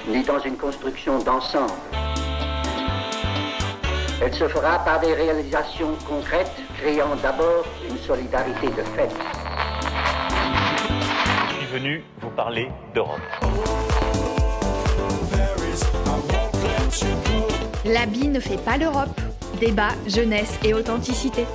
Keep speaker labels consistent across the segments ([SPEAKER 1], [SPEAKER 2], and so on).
[SPEAKER 1] ni dans une construction d'ensemble. Elle se fera par des réalisations concrètes, créant d'abord une solidarité de fait.
[SPEAKER 2] Je suis venu vous parler d'Europe.
[SPEAKER 3] L'habit ne fait pas l'Europe. Débat, jeunesse et authenticité.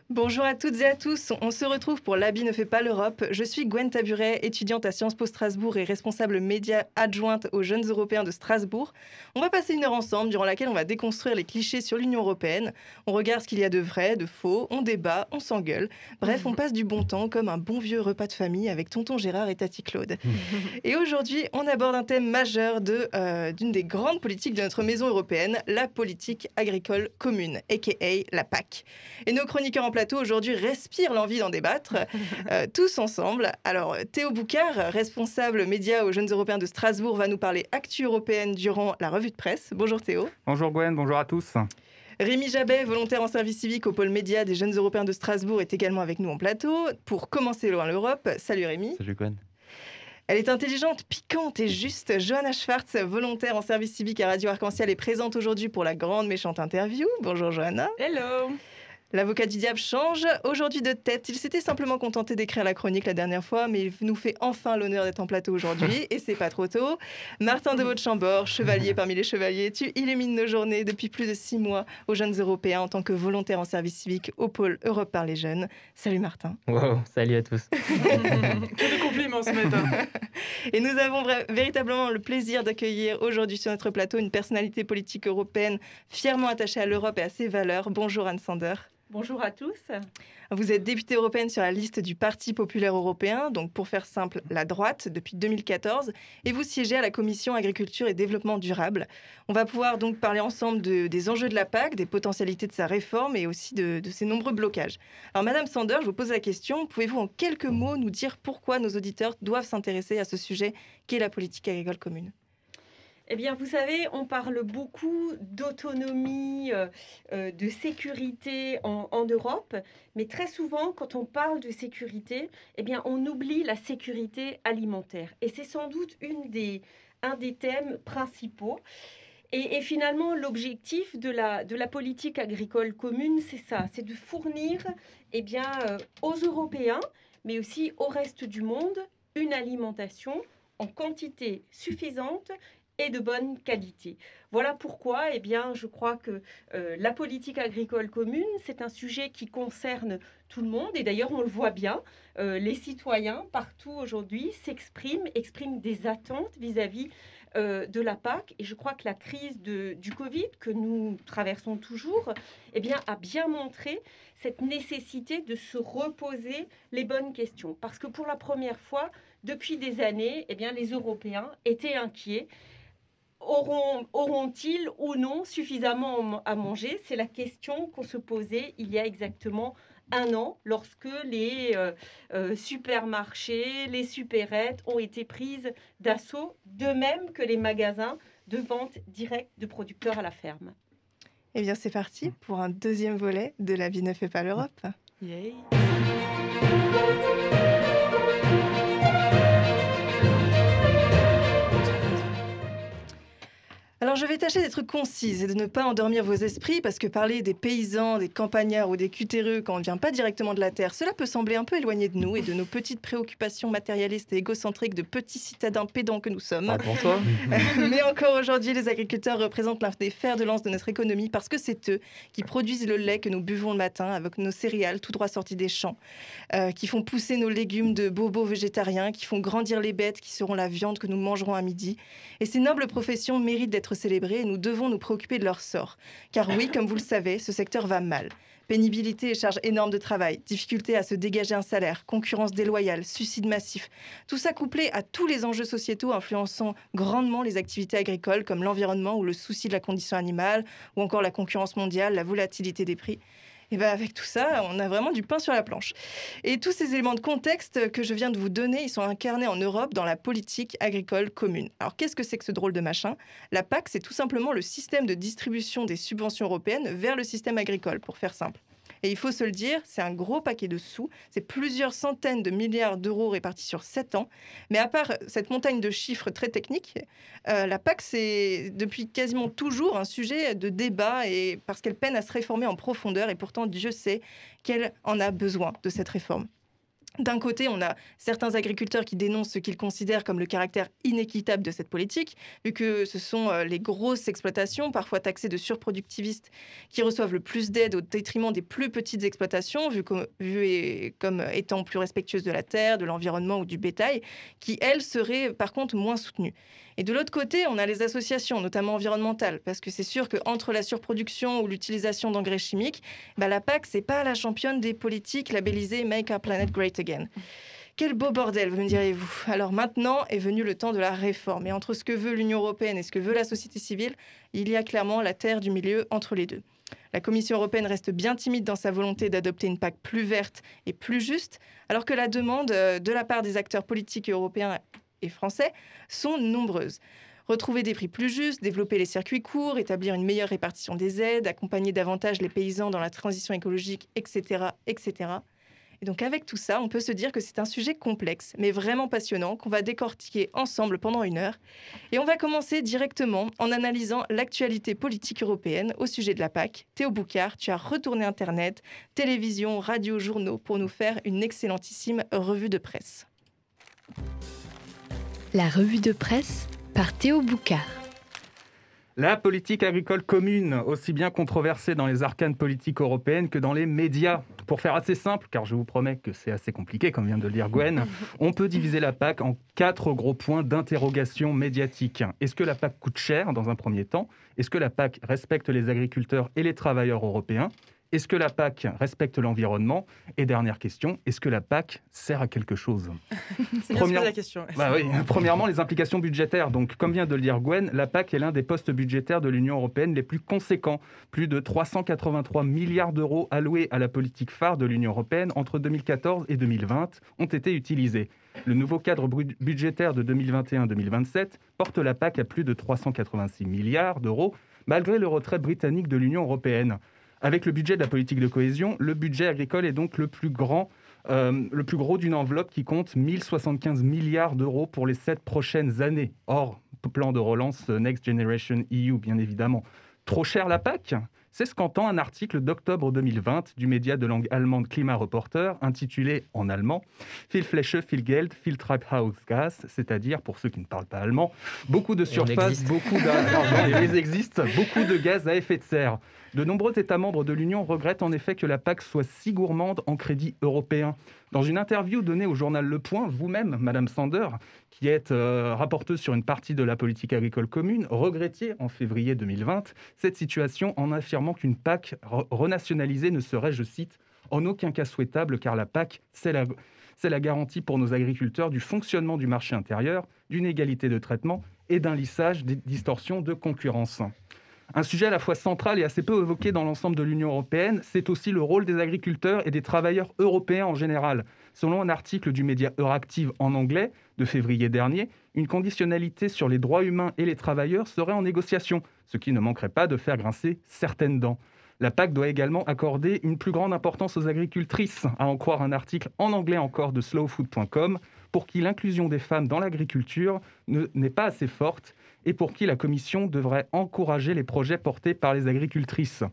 [SPEAKER 4] Bonjour à toutes et à tous, on se retrouve pour L'habit ne fait pas l'Europe. Je suis Gwen Taburet, étudiante à Sciences Po Strasbourg et responsable média adjointe aux Jeunes Européens de Strasbourg. On va passer une heure ensemble durant laquelle on va déconstruire les clichés sur l'Union Européenne. On regarde ce qu'il y a de vrai, de faux, on débat, on s'engueule. Bref, on passe du bon temps comme un bon vieux repas de famille avec tonton Gérard et Tati Claude. Et aujourd'hui, on aborde un thème majeur d'une des grandes politiques de notre maison européenne, la politique agricole commune, a.k.a. la PAC. Et nos chroniqueurs en plateau aujourd'hui respire l'envie d'en débattre, tous ensemble. Alors, Théo Boucard, responsable média aux Jeunes Européens de Strasbourg, va nous parler actu européenne durant la revue de presse. Bonjour Théo.
[SPEAKER 5] Bonjour Gwen, bonjour à tous.
[SPEAKER 4] Rémi Jabet, volontaire en service civique au pôle média des Jeunes Européens de Strasbourg, est également avec nous en plateau pour commencer loin l'Europe. Salut Rémi.
[SPEAKER 6] Salut Gwen.
[SPEAKER 4] Elle est intelligente, piquante et juste. Johanna Schwartz, volontaire en service civique à Radio Arc-en-Ciel, est présente aujourd'hui pour la grande méchante interview. Bonjour Johanna.
[SPEAKER 7] Hello.
[SPEAKER 4] L'avocat du diable change aujourd'hui de tête. Il s'était simplement contenté d'écrire la chronique la dernière fois, mais il nous fait enfin l'honneur d'être en plateau aujourd'hui, et c'est pas trop tôt. Martin de Vautchambord, chevalier parmi les chevaliers, tu illumines nos journées depuis plus de 6 mois aux Jeunes Européens en tant que volontaire en service civique au pôle Europe par les jeunes. Salut Martin.
[SPEAKER 6] Wow, salut à tous.
[SPEAKER 7] Que de compliments ce matin.
[SPEAKER 4] Et nous avons véritablement le plaisir d'accueillir aujourd'hui sur notre plateau une personnalité politique européenne fièrement attachée à l'Europe et à ses valeurs. Bonjour Anne Sander.
[SPEAKER 7] Bonjour à tous.
[SPEAKER 4] Vous êtes députée européenne sur la liste du Parti populaire européen, donc pour faire simple, la droite, depuis 2014, et vous siégez à la Commission Agriculture et Développement durable. On va pouvoir donc parler ensemble des enjeux de la PAC, des potentialités de sa réforme et aussi de ses nombreux blocages. Alors Madame Sander, je vous pose la question, pouvez-vous en quelques mots nous dire pourquoi nos auditeurs doivent s'intéresser à ce sujet qu'est la politique agricole commune ?
[SPEAKER 7] Eh bien, vous savez, on parle beaucoup d'autonomie, de sécurité en Europe, mais très souvent, quand on parle de sécurité, eh bien, on oublie la sécurité alimentaire. Et c'est sans doute un des thèmes principaux. Et finalement, l'objectif de la politique agricole commune, c'est ça, c'est de fournir aux Européens, mais aussi au reste du monde, une alimentation en quantité suffisante et de bonne qualité. Voilà pourquoi je crois que la politique agricole commune, c'est un sujet qui concerne tout le monde. Et d'ailleurs, on le voit bien, les citoyens partout aujourd'hui expriment des attentes vis-à-vis de la PAC. Et je crois que la crise du Covid que nous traversons toujours a bien montré cette nécessité de se reposer les bonnes questions. Parce que pour la première fois, depuis des années, les Européens étaient inquiets. Auront-ils ou non suffisamment à manger ? C'est la question qu'on se posait il y a exactement 1 an, lorsque les supermarchés, les supérettes ont été prises d'assaut, de même que les magasins de vente directe de producteurs à la ferme.
[SPEAKER 4] Eh bien, c'est parti pour un deuxième volet de La vie ne fait pas l'Europe.
[SPEAKER 7] Yay.
[SPEAKER 4] Alors, je vais tâcher d'être concise et de ne pas endormir vos esprits parce que parler des paysans, des campagnards ou des cutéreux quand on ne vient pas directement de la terre, cela peut sembler un peu éloigné de nous et de nos petites préoccupations matérialistes et égocentriques de petits citadins pédants que nous sommes.
[SPEAKER 6] Ah, pour toi.
[SPEAKER 4] Mais encore aujourd'hui, les agriculteurs représentent l'un des fers de lance de notre économie parce que c'est eux qui produisent le lait que nous buvons le matin avec nos céréales tout droit sorties des champs, qui font pousser nos légumes de bobos végétariens, qui font grandir les bêtes qui seront la viande que nous mangerons à midi. Et ces nobles professions méritent d'être célébrées et nous devons nous préoccuper de leur sort. Car oui, comme vous le savez, ce secteur va mal. Pénibilité et charge énorme de travail, difficulté à se dégager un salaire, concurrence déloyale, suicide massif. Tout ça couplé à tous les enjeux sociétaux influençant grandement les activités agricoles comme l'environnement ou le souci de la condition animale ou encore la concurrence mondiale, la volatilité des prix. Et bien avec tout ça, on a vraiment du pain sur la planche. Et tous ces éléments de contexte que je viens de vous donner, ils sont incarnés en Europe dans la politique agricole commune. Alors qu'est-ce que c'est que ce drôle de machin ? La PAC, c'est tout simplement le système de distribution des subventions européennes vers le système agricole, pour faire simple. Et il faut se le dire, c'est un gros paquet de sous, c'est plusieurs centaines de milliards d'euros répartis sur 7 ans. Mais à part cette montagne de chiffres très techniques, la PAC, c'est depuis quasiment toujours un sujet de débat et parce qu'elle peine à se réformer en profondeur et pourtant Dieu sait qu'elle en a besoin de cette réforme. D'un côté, on a certains agriculteurs qui dénoncent ce qu'ils considèrent comme le caractère inéquitable de cette politique, vu que ce sont les grosses exploitations, parfois taxées de surproductivistes, qui reçoivent le plus d'aide au détriment des plus petites exploitations, vues comme étant plus respectueuses de la terre, de l'environnement ou du bétail, qui, elles, seraient par contre moins soutenues. Et de l'autre côté, on a les associations, notamment environnementales, parce que c'est sûr qu'entre la surproduction ou l'utilisation d'engrais chimiques, la PAC, c'est pas la championne des politiques labellisées « Make our planet great again ». Quel beau bordel, me diriez-vous. Alors maintenant est venu le temps de la réforme. Et entre ce que veut l'Union européenne et ce que veut la société civile, il y a clairement la terre du milieu entre les deux. La Commission européenne reste bien timide dans sa volonté d'adopter une PAC plus verte et plus juste, alors que la demande de la part des acteurs politiques européens et français sont nombreuses. Retrouver des prix plus justes, développer les circuits courts, établir une meilleure répartition des aides, accompagner davantage les paysans dans la transition écologique, etc., etc. Et donc avec tout ça, on peut se dire que c'est un sujet complexe, mais vraiment passionnant, qu'on va décortiquer ensemble pendant 1 heure. Et on va commencer directement en analysant l'actualité politique européenne au sujet de la PAC. Théo Boucard, tu as retourné Internet, télévision, radio, journaux pour nous faire une excellentissime revue de presse.
[SPEAKER 3] La revue de presse par Théo Boucard.
[SPEAKER 5] La politique agricole commune, aussi bien controversée dans les arcanes politiques européennes que dans les médias. Pour faire assez simple, car je vous promets que c'est assez compliqué, comme vient de le dire Gwen, on peut diviser la PAC en 4 gros points d'interrogation médiatique. Est-ce que la PAC coûte cher dans un premier temps ? Est-ce que la PAC respecte les agriculteurs et les travailleurs européens ? Est-ce que la PAC respecte l'environnement ? Et dernière question, est-ce que la PAC sert à quelque chose ?
[SPEAKER 4] C'est bien la question.
[SPEAKER 5] Premièrement, les implications budgétaires. Donc, comme vient de le dire Gwen, la PAC est l'un des postes budgétaires de l'Union européenne les plus conséquents. Plus de 383 milliards d'euros alloués à la politique phare de l'Union européenne entre 2014 et 2020 ont été utilisés. Le nouveau cadre budgétaire de 2021-2027 porte la PAC à plus de 386 milliards d'euros, malgré le retrait britannique de l'Union européenne. Avec le budget de la politique de cohésion, le budget agricole est donc le plus gros d'une enveloppe qui compte 1075 milliards d'euros pour les 7 prochaines années. Hors plan de relance Next Generation EU, bien évidemment. Trop cher la PAC ? C'est ce qu'entend un article d'octobre 2020 du média de langue allemande Klimareporter, intitulé en allemand « Viel Fläche, viel Geld, viel Treibhausgas », c'est-à-dire, pour ceux qui ne parlent pas allemand, beaucoup de surface, beaucoup de gaz à effet de serre. De nombreux États membres de l'Union regrettent en effet que la PAC soit si gourmande en crédits européens. Dans une interview donnée au journal Le Point, vous-même, Madame Sander, qui êtes rapporteuse sur une partie de la politique agricole commune, regrettiez en février 2020 cette situation en affirmant qu'une PAC renationalisée ne serait, je cite, « en aucun cas souhaitable car la PAC, c'est la garantie pour nos agriculteurs du fonctionnement du marché intérieur, d'une égalité de traitement et d'un lissage des distorsions de concurrence ». Un sujet à la fois central et assez peu évoqué dans l'ensemble de l'Union européenne, c'est aussi le rôle des agriculteurs et des travailleurs européens en général. Selon un article du média Euractiv en anglais de février dernier, une conditionnalité sur les droits humains et les travailleurs serait en négociation, ce qui ne manquerait pas de faire grincer certaines dents. La PAC doit également accorder une plus grande importance aux agricultrices, à en croire un article en anglais encore de slowfood.com, pour qui l'inclusion des femmes dans l'agriculture n'est pas assez forte et pour qui la Commission devrait encourager les projets portés par les agricultrices.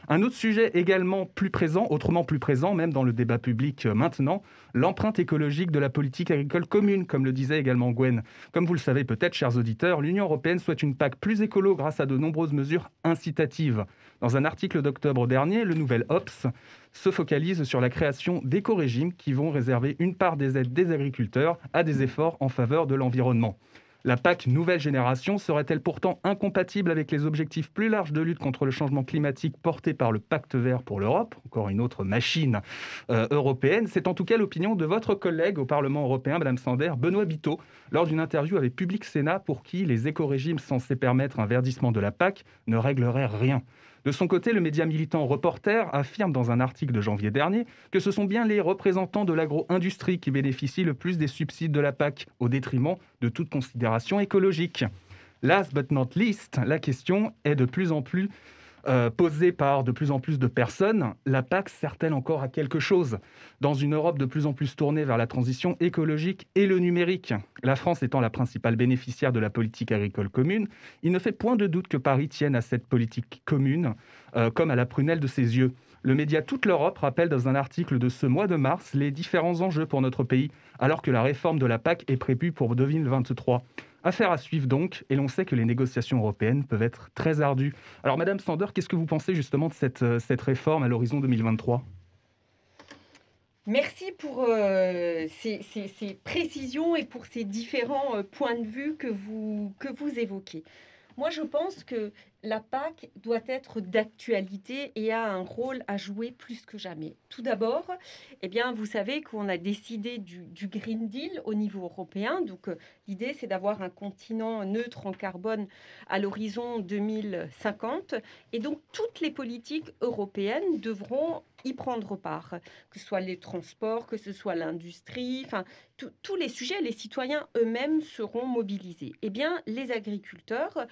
[SPEAKER 5] Un autre sujet également plus présent, autrement plus présent même dans le débat public maintenant, l'empreinte écologique de la politique agricole commune, comme le disait également Gwen. Comme vous le savez peut-être, chers auditeurs, l'Union européenne souhaite une PAC plus écolo grâce à de nombreuses mesures incitatives. Dans un article d'octobre dernier, le Nouvel Obs se focalise sur la création d'éco-régimes qui vont réserver une part des aides des agriculteurs à des efforts en faveur de l'environnement. La PAC nouvelle génération serait-elle pourtant incompatible avec les objectifs plus larges de lutte contre le changement climatique portés par le Pacte vert pour l'Europe, encore une autre machine européenne? C'est en tout cas l'opinion de votre collègue au Parlement européen, Madame Sander, Benoît Biteau, lors d'une interview avec Public Sénat, pour qui les éco-régimes censés permettre un verdissement de la PAC ne régleraient rien. De son côté, le média militant Reporter affirme dans un article de janvier dernier que ce sont bien les représentants de l'agro-industrie qui bénéficient le plus des subsides de la PAC, au détriment de toute considération écologique. Last but not least, la question est de plus en plus posée par de plus en plus de personnes. La PAC sert-elle encore à quelque chose ? Dans une Europe de plus en plus tournée vers la transition écologique et le numérique, la France étant la principale bénéficiaire de la politique agricole commune, il ne fait point de doute que Paris tienne à cette politique commune comme à la prunelle de ses yeux. Le média Toute l'Europe rappelle dans un article de ce mois de mars les différents enjeux pour notre pays, alors que la réforme de la PAC est prévue pour 2023. Affaire à suivre donc, et l'on sait que les négociations européennes peuvent être très ardues. Alors Madame Sander, qu'est-ce que vous pensez justement de cette réforme à l'horizon 2023 ?
[SPEAKER 7] Merci pour ces précisions et pour ces différents points de vue que vous évoquez. Moi, je pense que la PAC doit être d'actualité et a un rôle à jouer plus que jamais. Tout d'abord, vous savez qu'on a décidé du Green Deal au niveau européen. Donc, l'idée, c'est d'avoir un continent neutre en carbone à l'horizon 2050. Et donc, toutes les politiques européennes devront y prendre part, que ce soit les transports, que ce soit l'industrie, tous les sujets, les citoyens eux-mêmes seront mobilisés. Les agriculteurs,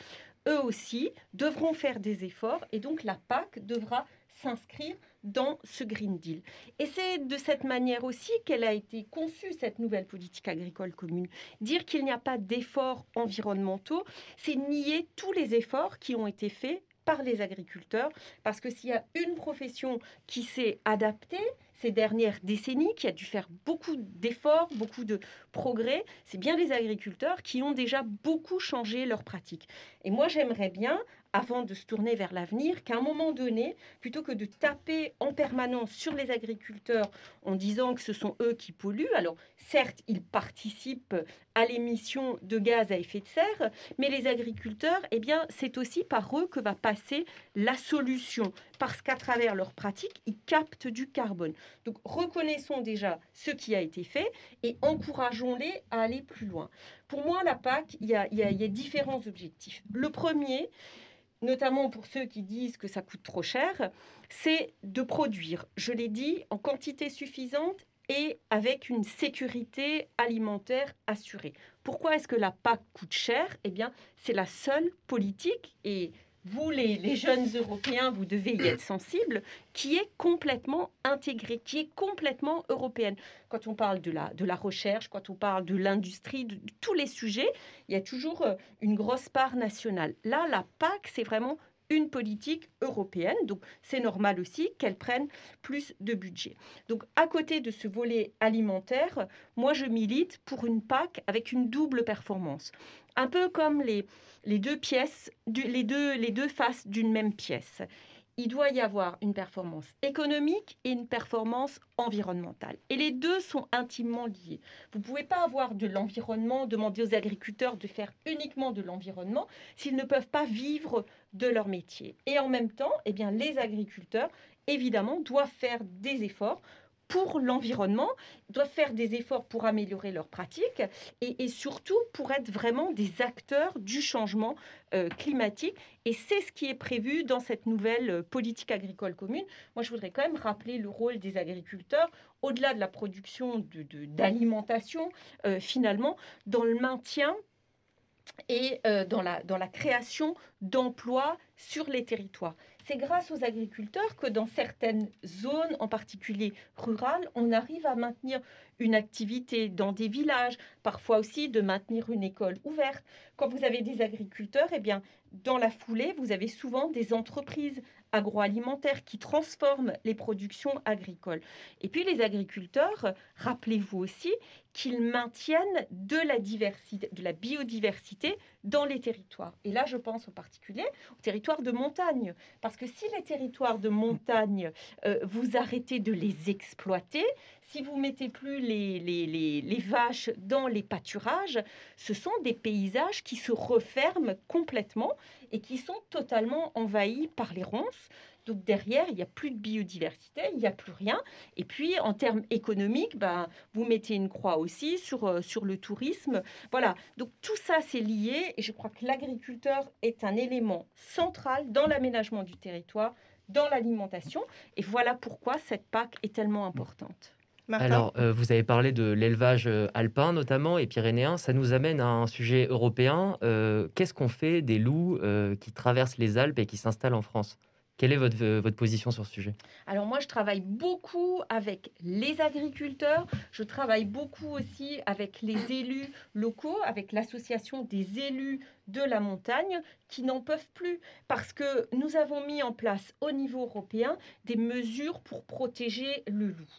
[SPEAKER 7] eux aussi, devront faire des efforts et donc la PAC devra s'inscrire dans ce Green Deal. Et c'est de cette manière aussi qu'elle a été conçue, cette nouvelle politique agricole commune. Dire qu'il n'y a pas d'efforts environnementaux, c'est nier tous les efforts qui ont été faits par les agriculteurs, parce que s'il y a une profession qui s'est adaptée ces dernières décennies, qui a dû faire beaucoup d'efforts, beaucoup de progrès, c'est bien les agriculteurs qui ont déjà beaucoup changé leurs pratiques. Et moi, j'aimerais bien, avant de se tourner vers l'avenir, qu'à un moment donné, plutôt que de taper en permanence sur les agriculteurs en disant que ce sont eux qui polluent, alors certes, ils participent à l'émission de gaz à effet de serre, mais les agriculteurs, c'est aussi par eux que va passer la solution, parce qu'à travers leurs pratiques, ils captent du carbone. Donc, reconnaissons déjà ce qui a été fait et encourageons-les à aller plus loin. Pour moi, la PAC, il y a différents objectifs. Le premier, notamment pour ceux qui disent que ça coûte trop cher, c'est de produire, je l'ai dit, en quantité suffisante et avec une sécurité alimentaire assurée. Pourquoi est-ce que la PAC coûte cher ? C'est la seule politique, et vous, les jeunes Européens, vous devez y être sensibles, qui est complètement intégrée, qui est complètement européenne. Quand on parle de la recherche, quand on parle de l'industrie, de tous les sujets, il y a toujours une grosse part nationale. Là, la PAC, c'est vraiment une politique européenne, donc c'est normal aussi qu'elle prenne plus de budget. Donc à côté de ce volet alimentaire, moi je milite pour une PAC avec une double performance. Un peu comme les deux faces d'une même pièce. Il doit y avoir une performance économique et une performance environnementale. Et les deux sont intimement liés. Vous ne pouvez pas avoir de l'environnement, demander aux agriculteurs de faire uniquement de l'environnement s'ils ne peuvent pas vivre de leur métier. Et en même temps, les agriculteurs, évidemment, doivent faire des efforts pour l'environnement, doivent faire des efforts pour améliorer leurs pratiques et surtout pour être vraiment des acteurs du changement climatique. Et c'est ce qui est prévu dans cette nouvelle politique agricole commune. Moi, je voudrais quand même rappeler le rôle des agriculteurs, au-delà de la production d'alimentation, finalement, dans le maintien et dans la création d'emplois sur les territoires. C'est grâce aux agriculteurs que dans certaines zones, en particulier rurales, on arrive à maintenir une activité dans des villages, parfois aussi de maintenir une école ouverte. Quand vous avez des agriculteurs, dans la foulée, vous avez souvent des entreprises agroalimentaires qui transforment les productions agricoles. Et puis les agriculteurs, rappelez-vous aussi qu'ils maintiennent de la biodiversité dans les territoires. Et là, je pense en particulier aux territoires de montagne. Parce que si les territoires de montagne, vous arrêtez de les exploiter, si vous mettez plus les vaches dans les pâturages, ce sont des paysages qui se referment complètement et qui sont totalement envahis par les ronces, Donc derrière, il n'y a plus de biodiversité, il n'y a plus rien. Et puis, en termes économiques, vous mettez une croix aussi sur le tourisme. Voilà, donc tout ça, c'est lié. Et je crois que l'agriculteur est un élément central dans l'aménagement du territoire, dans l'alimentation. Et voilà pourquoi cette PAC est tellement importante.
[SPEAKER 4] Martin.
[SPEAKER 6] Alors, vous avez parlé de l'élevage alpin notamment et pyrénéen. Ça nous amène à un sujet européen. Qu'est-ce qu'on fait des loups qui traversent les Alpes et qui s'installent en France ? Quelle est votre position sur ce sujet ?
[SPEAKER 7] Alors moi, je travaille beaucoup avec les agriculteurs. Je travaille beaucoup aussi avec les élus locaux, avec l'association des élus de la montagne qui n'en peuvent plus parce que nous avons mis en place au niveau européen des mesures pour protéger le loup.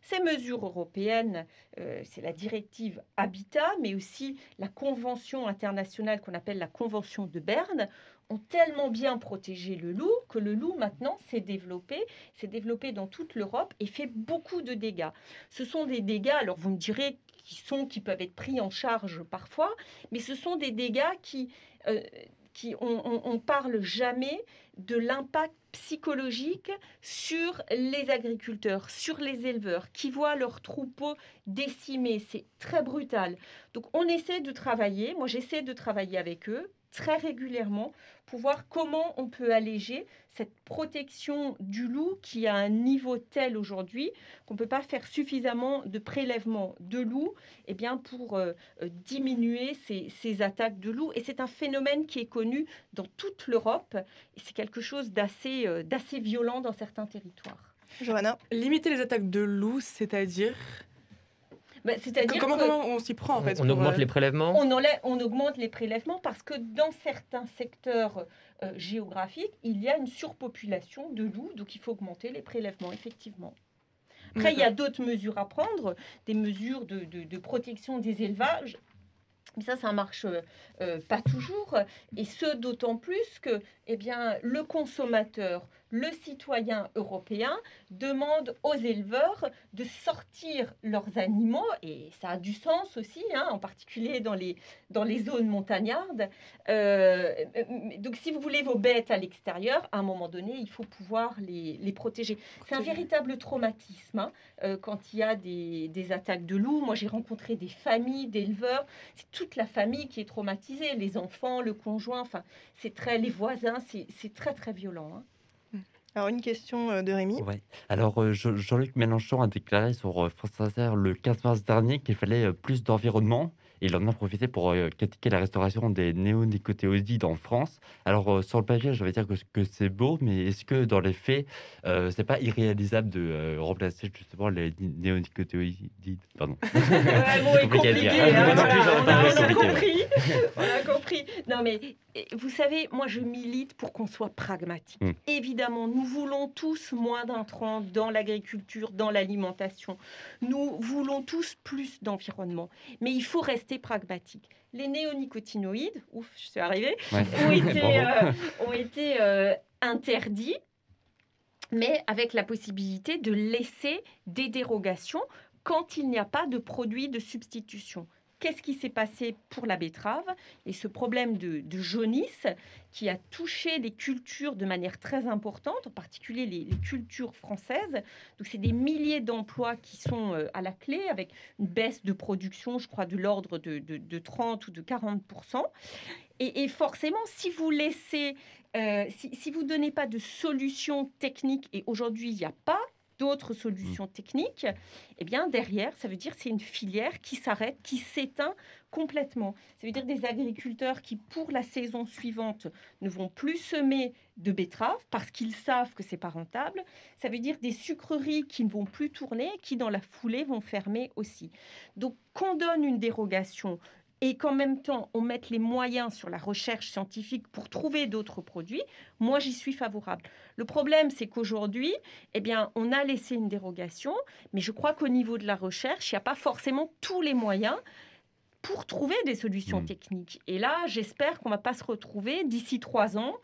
[SPEAKER 7] Ces mesures européennes, c'est la directive Habitat, mais aussi la convention internationale qu'on appelle la Convention de Berne, ont tellement bien protégé le loup que le loup maintenant s'est développé dans toute l'Europe et fait beaucoup de dégâts. Ce sont des dégâts, alors vous me direz, qui peuvent être pris en charge parfois, mais ce sont des dégâts on parle jamais de l'impact psychologique sur les agriculteurs, sur les éleveurs qui voient leurs troupeaux décimés. C'est très brutal. Donc on essaie de travailler, moi j'essaie de travailler avec eux très régulièrement pour voir comment on peut alléger cette protection du loup qui a un niveau tel aujourd'hui qu'on ne peut pas faire suffisamment de prélèvements de loups pour diminuer ces attaques de loups. Et c'est un phénomène qui est connu dans toute l'Europe et c'est quelque chose d'assez violent dans certains territoires.
[SPEAKER 4] Johanna.
[SPEAKER 8] Limiter les attaques de loups, c'est-à-dire...
[SPEAKER 7] C'est-à-dire
[SPEAKER 8] comment on s'y prend en fait
[SPEAKER 6] On augmente les prélèvements.
[SPEAKER 7] On augmente les prélèvements parce que dans certains secteurs géographiques, il y a une surpopulation de loups, donc il faut augmenter les prélèvements, effectivement. Après, il y a d'autres mesures à prendre, des mesures de protection des élevages. Mais ça marche pas toujours. Et ce, d'autant plus que le consommateur, le citoyen européen demande aux éleveurs de sortir leurs animaux, et ça a du sens aussi, en particulier dans les zones montagnardes. Donc si vous voulez vos bêtes à l'extérieur, à un moment donné, il faut pouvoir les protéger. C'est un véritable traumatisme quand il y a des attaques de loups. Moi, j'ai rencontré des familles d'éleveurs. C'est toute la famille qui est traumatisée, les enfants, le conjoint, les voisins, c'est très, très violent.
[SPEAKER 4] Alors, une question de Rémi.
[SPEAKER 9] Ouais. Alors, Jean-Luc Mélenchon a déclaré sur France Inter le 15 mars dernier qu'il fallait plus d'environnement. Et il en a profité pour critiquer la restauration des néonicotinoïdes en France. Alors, sur le papier, je vais dire que c'est beau, mais est-ce que dans les faits, c'est pas irréalisable de remplacer justement les néonicotinoïdes? Pardon.
[SPEAKER 7] Le mot est compliqué. On a compris. Non, mais vous savez, moi, je milite pour qu'on soit pragmatique. Évidemment, nous voulons tous moins d'intrants dans l'agriculture, dans l'alimentation. Nous voulons tous plus d'environnement. Mais il faut rester pragmatique. Les néonicotinoïdes, je suis arrivée, ont été interdits, mais avec la possibilité de laisser des dérogations quand il n'y a pas de produit de substitution. Qu'est-ce qui s'est passé pour la betterave et ce problème de jaunisse qui a touché les cultures de manière très importante, en particulier les cultures françaises. Donc, c'est des milliers d'emplois qui sont à la clé avec une baisse de production, je crois, de l'ordre de 30 ou de 40%. Et forcément, si vous laissez, si vous ne donnez pas de solution technique, et aujourd'hui, il n'y a pas d'autres solutions techniques, derrière, ça veut dire que c'est une filière qui s'arrête, qui s'éteint complètement. Ça veut dire des agriculteurs qui, pour la saison suivante, ne vont plus semer de betteraves parce qu'ils savent que c'est pas rentable. Ça veut dire des sucreries qui ne vont plus tourner, qui, dans la foulée, vont fermer aussi. Donc, qu'on donne une dérogation et qu'en même temps, on mette les moyens sur la recherche scientifique pour trouver d'autres produits, moi, j'y suis favorable. Le problème, c'est qu'aujourd'hui, on a laissé une dérogation, mais je crois qu'au niveau de la recherche, il n'y a pas forcément tous les moyens pour trouver des solutions techniques. Et là, j'espère qu'on ne va pas se retrouver d'ici 3 ans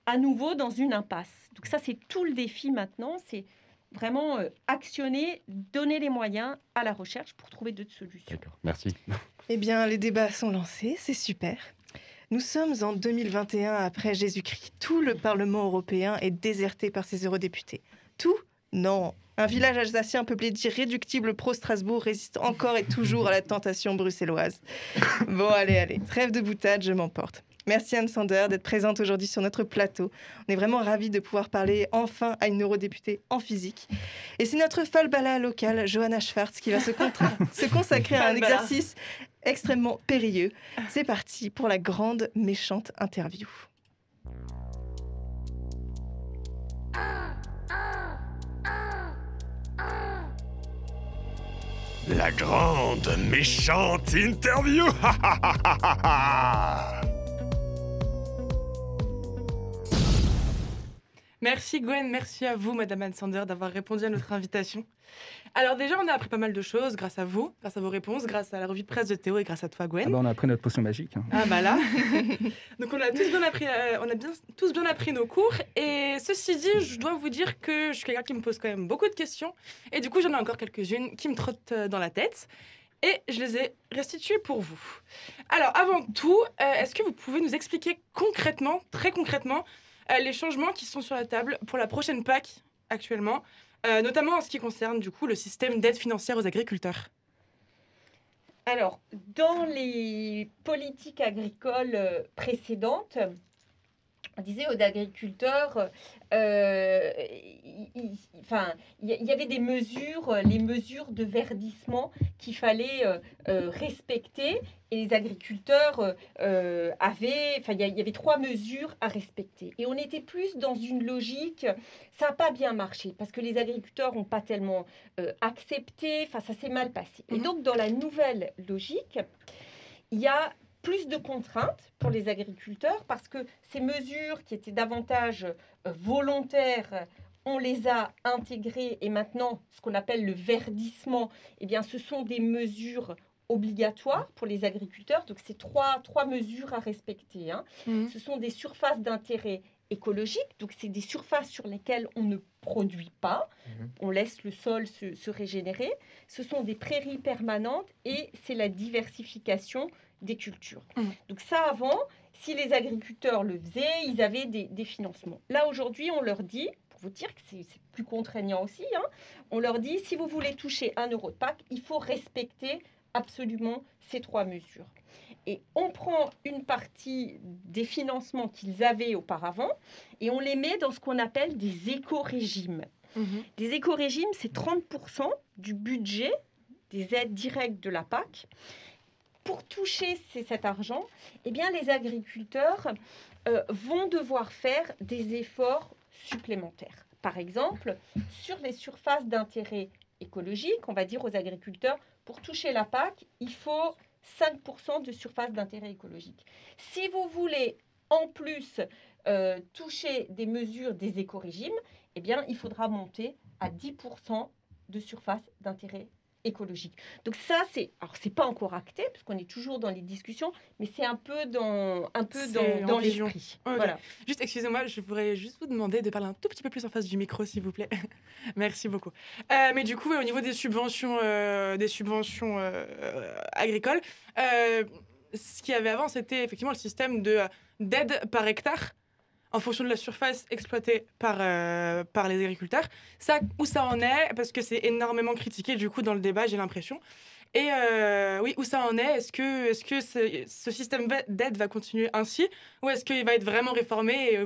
[SPEAKER 7] à nouveau dans une impasse. Donc ça, c'est tout le défi maintenant, c'est vraiment actionner, donner les moyens à la recherche pour trouver d'autres solutions.
[SPEAKER 9] D'accord, merci.
[SPEAKER 4] Eh bien, les débats sont lancés, c'est super. Nous sommes en 2021 après Jésus-Christ. Tout le Parlement européen est déserté par ses eurodéputés. Tout ? Non. Un village alsacien peuplé d'irréductibles pro-Strasbourg résiste encore et toujours à la tentation bruxelloise. Bon, allez, trêve de boutade, je m'emporte. Merci Anne Sander d'être présente aujourd'hui sur notre plateau. On est vraiment ravis de pouvoir parler enfin à une eurodéputée en physique. Et c'est notre falbala locale, Johanna Schwartz, qui va se consacrer à un exercice extrêmement périlleux. C'est parti pour la grande méchante interview.
[SPEAKER 10] La grande méchante interview.
[SPEAKER 8] Merci Gwen, merci à vous, Madame Anne Sander, d'avoir répondu à notre invitation. Alors déjà, on a appris pas mal de choses grâce à vous, grâce à vos réponses, grâce à la revue de presse de Théo et grâce à toi, Gwen.
[SPEAKER 5] On a appris notre potion magique.
[SPEAKER 8] Ah bah là. Donc on a tous bien appris nos cours. Et ceci dit, je dois vous dire que je suis quelqu'un qui me pose quand même beaucoup de questions. Et du coup, j'en ai encore quelques-unes qui me trottent dans la tête. Et je les ai restituées pour vous. Alors avant tout, est-ce que vous pouvez nous expliquer concrètement, très concrètement, les changements qui sont sur la table pour la prochaine PAC actuellement, notamment en ce qui concerne du coup le système d'aide financière aux agriculteurs?
[SPEAKER 7] Alors, dans les politiques agricoles précédentes, on disait aux agriculteurs, il y avait des mesures, les mesures de verdissement qu'il fallait respecter. Et les agriculteurs il y avait 3 mesures à respecter. Et on était plus dans une logique, ça n'a pas bien marché, parce que les agriculteurs n'ont pas tellement accepté, ça s'est mal passé. Et donc, dans la nouvelle logique, il y a plus de contraintes pour les agriculteurs, parce que ces mesures qui étaient davantage volontaires, on les a intégrées, et maintenant, ce qu'on appelle le verdissement, eh bien, ce sont des mesures obligatoires pour les agriculteurs. Donc, c'est trois mesures à respecter. Ce sont des surfaces d'intérêt écologique, donc c'est des surfaces sur lesquelles on ne produit pas, on laisse le sol se régénérer. Ce sont des prairies permanentes et c'est la diversification des cultures. Donc ça, avant, si les agriculteurs le faisaient, ils avaient des financements. Là, aujourd'hui, on leur dit, pour vous dire que c'est plus contraignant aussi, on leur dit, si vous voulez toucher 1 euro de PAC, il faut respecter absolument ces 3 mesures. Et on prend une partie des financements qu'ils avaient auparavant et on les met dans ce qu'on appelle des éco-régimes. Des éco-régimes, c'est 30% du budget des aides directes de la PAC. Pour toucher cet argent, eh bien, les agriculteurs vont devoir faire des efforts supplémentaires. Par exemple, sur les surfaces d'intérêt écologique, on va dire aux agriculteurs, pour toucher la PAC, il faut 5% de surface d'intérêt écologique. Si vous voulez en plus toucher des mesures des éco-régimes, eh bien, il faudra monter à 10% de surface d'intérêt écologique. Donc ça, c'est pas encore acté, parce qu'on est toujours dans les discussions, mais c'est un peu dans l'esprit.
[SPEAKER 8] Okay.
[SPEAKER 7] Voilà.
[SPEAKER 8] Juste, excusez-moi, je voudrais juste vous demander de parler un tout petit peu plus en face du micro, s'il vous plaît. Merci beaucoup. Mais du coup, au niveau des subventions agricoles, ce qu'il y avait avant, c'était effectivement le système d'aide par hectare, en fonction de la surface exploitée par les agriculteurs. Ça, où ça en est, parce que c'est énormément critiqué du coup dans le débat, j'ai l'impression. Et oui, où ça en est, est-ce que ce système d'aide va continuer ainsi, ou est-ce qu'il va être vraiment réformé et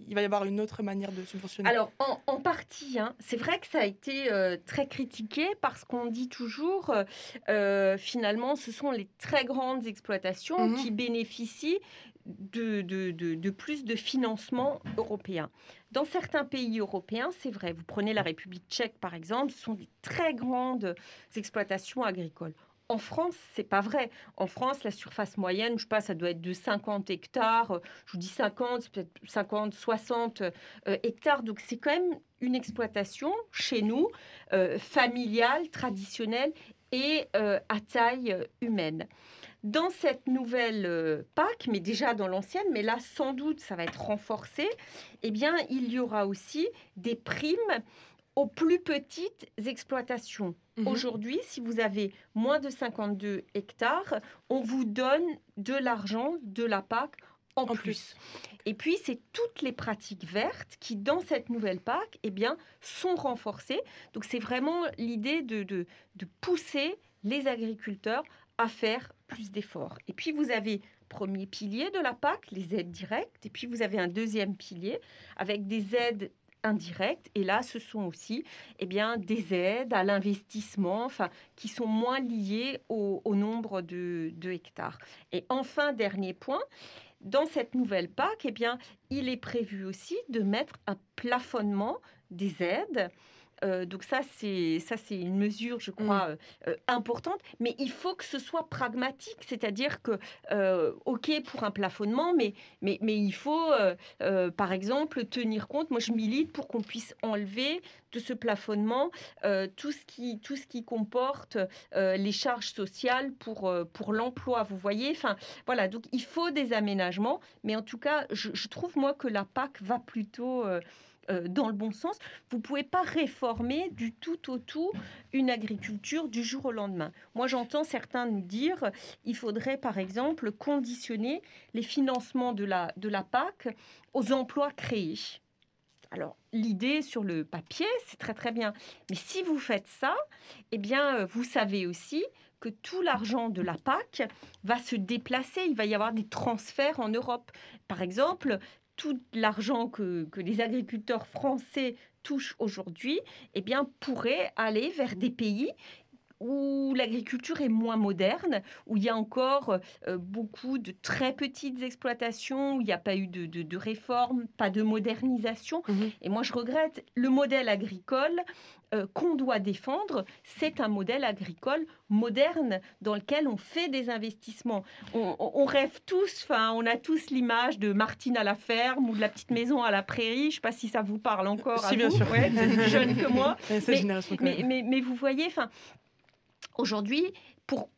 [SPEAKER 8] il va y avoir une autre manière de subventionner?
[SPEAKER 7] Alors, en partie, c'est vrai que ça a été très critiqué parce qu'on dit toujours, finalement, ce sont les très grandes exploitations qui bénéficient de plus de financement européen. Dans certains pays européens, c'est vrai. Vous prenez la République tchèque, par exemple, ce sont des très grandes exploitations agricoles. En France, c'est pas vrai. En France, la surface moyenne, je sais pas, ça doit être de 50 hectares. Je vous dis 50, c'est peut-être 50, 60 hectares. Donc, c'est quand même une exploitation, chez nous, familiale, traditionnelle et à taille humaine. Dans cette nouvelle PAC, mais déjà dans l'ancienne, mais là, sans doute, ça va être renforcé, eh bien, il y aura aussi des primes aux plus petites exploitations. Aujourd'hui, si vous avez moins de 52 hectares, on vous donne de l'argent de la PAC en plus. Et puis, c'est toutes les pratiques vertes qui, dans cette nouvelle PAC, sont renforcées. Donc, c'est vraiment l'idée de pousser les agriculteurs à faire plus d'efforts. Et puis, vous avez premier pilier de la PAC, les aides directes. Et puis, vous avez un deuxième pilier avec des aides indirectes. Et là, ce sont aussi des aides à l'investissement qui sont moins liées au nombre de hectares. Et enfin, dernier point, dans cette nouvelle PAC, il est prévu aussi de mettre un plafonnement des aides. Donc ça, c'est une mesure, je crois, importante. Mais il faut que ce soit pragmatique. C'est-à-dire que, OK pour un plafonnement, mais il faut, par exemple, tenir compte. Moi, je milite pour qu'on puisse enlever de ce plafonnement tout ce qui comporte les charges sociales pour l'emploi. Vous voyez, voilà. Donc, il faut des aménagements. Mais en tout cas, je trouve, moi, que la PAC va plutôt dans le bon sens. Vous ne pouvez pas réformer du tout au tout une agriculture du jour au lendemain. Moi, j'entends certains nous dire il faudrait, par exemple, conditionner les financements de la PAC aux emplois créés. Alors, l'idée sur le papier, c'est très très bien. Mais si vous faites ça, vous savez aussi que tout l'argent de la PAC va se déplacer. Il va y avoir des transferts en Europe. Par exemple, tout l'argent que les agriculteurs français touchent aujourd'hui, pourrait aller vers des pays où l'agriculture est moins moderne, où il y a encore beaucoup de très petites exploitations, où il n'y a pas eu de réforme, pas de modernisation. Et moi, je regrette le modèle agricole qu'on doit défendre. C'est un modèle agricole moderne dans lequel on fait des investissements. On rêve tous, on a tous l'image de Martine à la ferme ou de la petite maison à la prairie. Je ne sais pas si ça vous parle encore.
[SPEAKER 8] Si, bien sûr.
[SPEAKER 7] Ouais, vous êtes plus jeune que moi.
[SPEAKER 8] mais
[SPEAKER 7] vous voyez, aujourd'hui, pour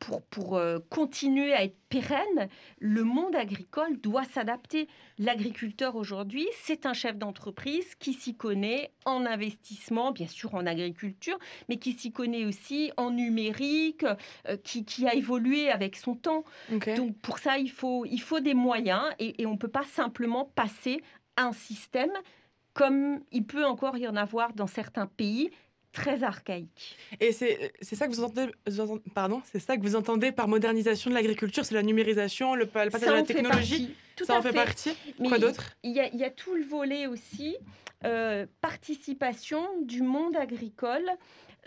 [SPEAKER 7] continuer à être pérenne, le monde agricole doit s'adapter. L'agriculteur aujourd'hui, c'est un chef d'entreprise qui s'y connaît en investissement, bien sûr en agriculture, mais qui s'y connaît aussi en numérique, qui a évolué avec son temps. Okay. Donc pour ça, il faut des moyens et on ne peut pas simplement passer un système comme il peut encore y en avoir dans certains pays, très archaïque.
[SPEAKER 8] Et c'est ça que c'est ça que vous entendez par modernisation de l'agriculture, c'est la numérisation, le passage à la technologie. Ça en fait partie. Quoi d'autre ?
[SPEAKER 7] Il y a tout le volet aussi, participation du monde agricole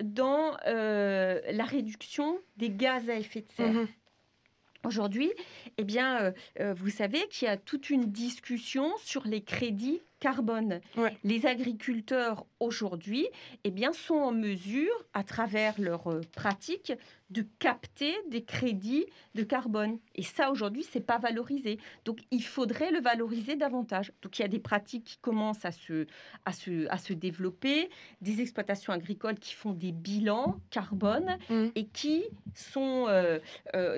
[SPEAKER 7] dans la réduction des gaz à effet de serre. Aujourd'hui, vous savez qu'il y a toute une discussion sur les crédits carbone. Ouais. Les agriculteurs aujourd'hui sont en mesure, à travers leurs pratiques, de capter des crédits de carbone. Et ça, aujourd'hui, ce n'est pas valorisé. Donc, il faudrait le valoriser davantage. Donc, il y a des pratiques qui commencent à se développer, des exploitations agricoles qui font des bilans carbone et qui sont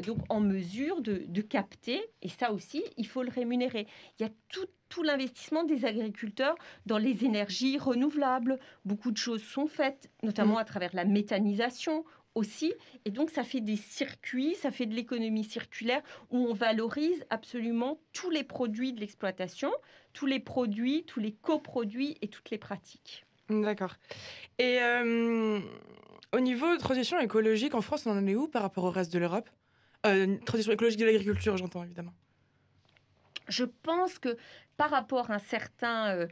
[SPEAKER 7] donc en mesure de capter. Et ça aussi, il faut le rémunérer. Il y a tout l'investissement des agriculteurs dans les énergies renouvelables. Beaucoup de choses sont faites, notamment à travers la méthanisation aussi. Et donc, ça fait des circuits, ça fait de l'économie circulaire où on valorise absolument tous les produits de l'exploitation, tous les produits, tous les coproduits et toutes les pratiques.
[SPEAKER 8] D'accord. Et au niveau de transition écologique, en France, on en est où par rapport au reste de l'Europe ? Transition écologique de l'agriculture, j'entends évidemment.
[SPEAKER 7] Je pense que par rapport à certains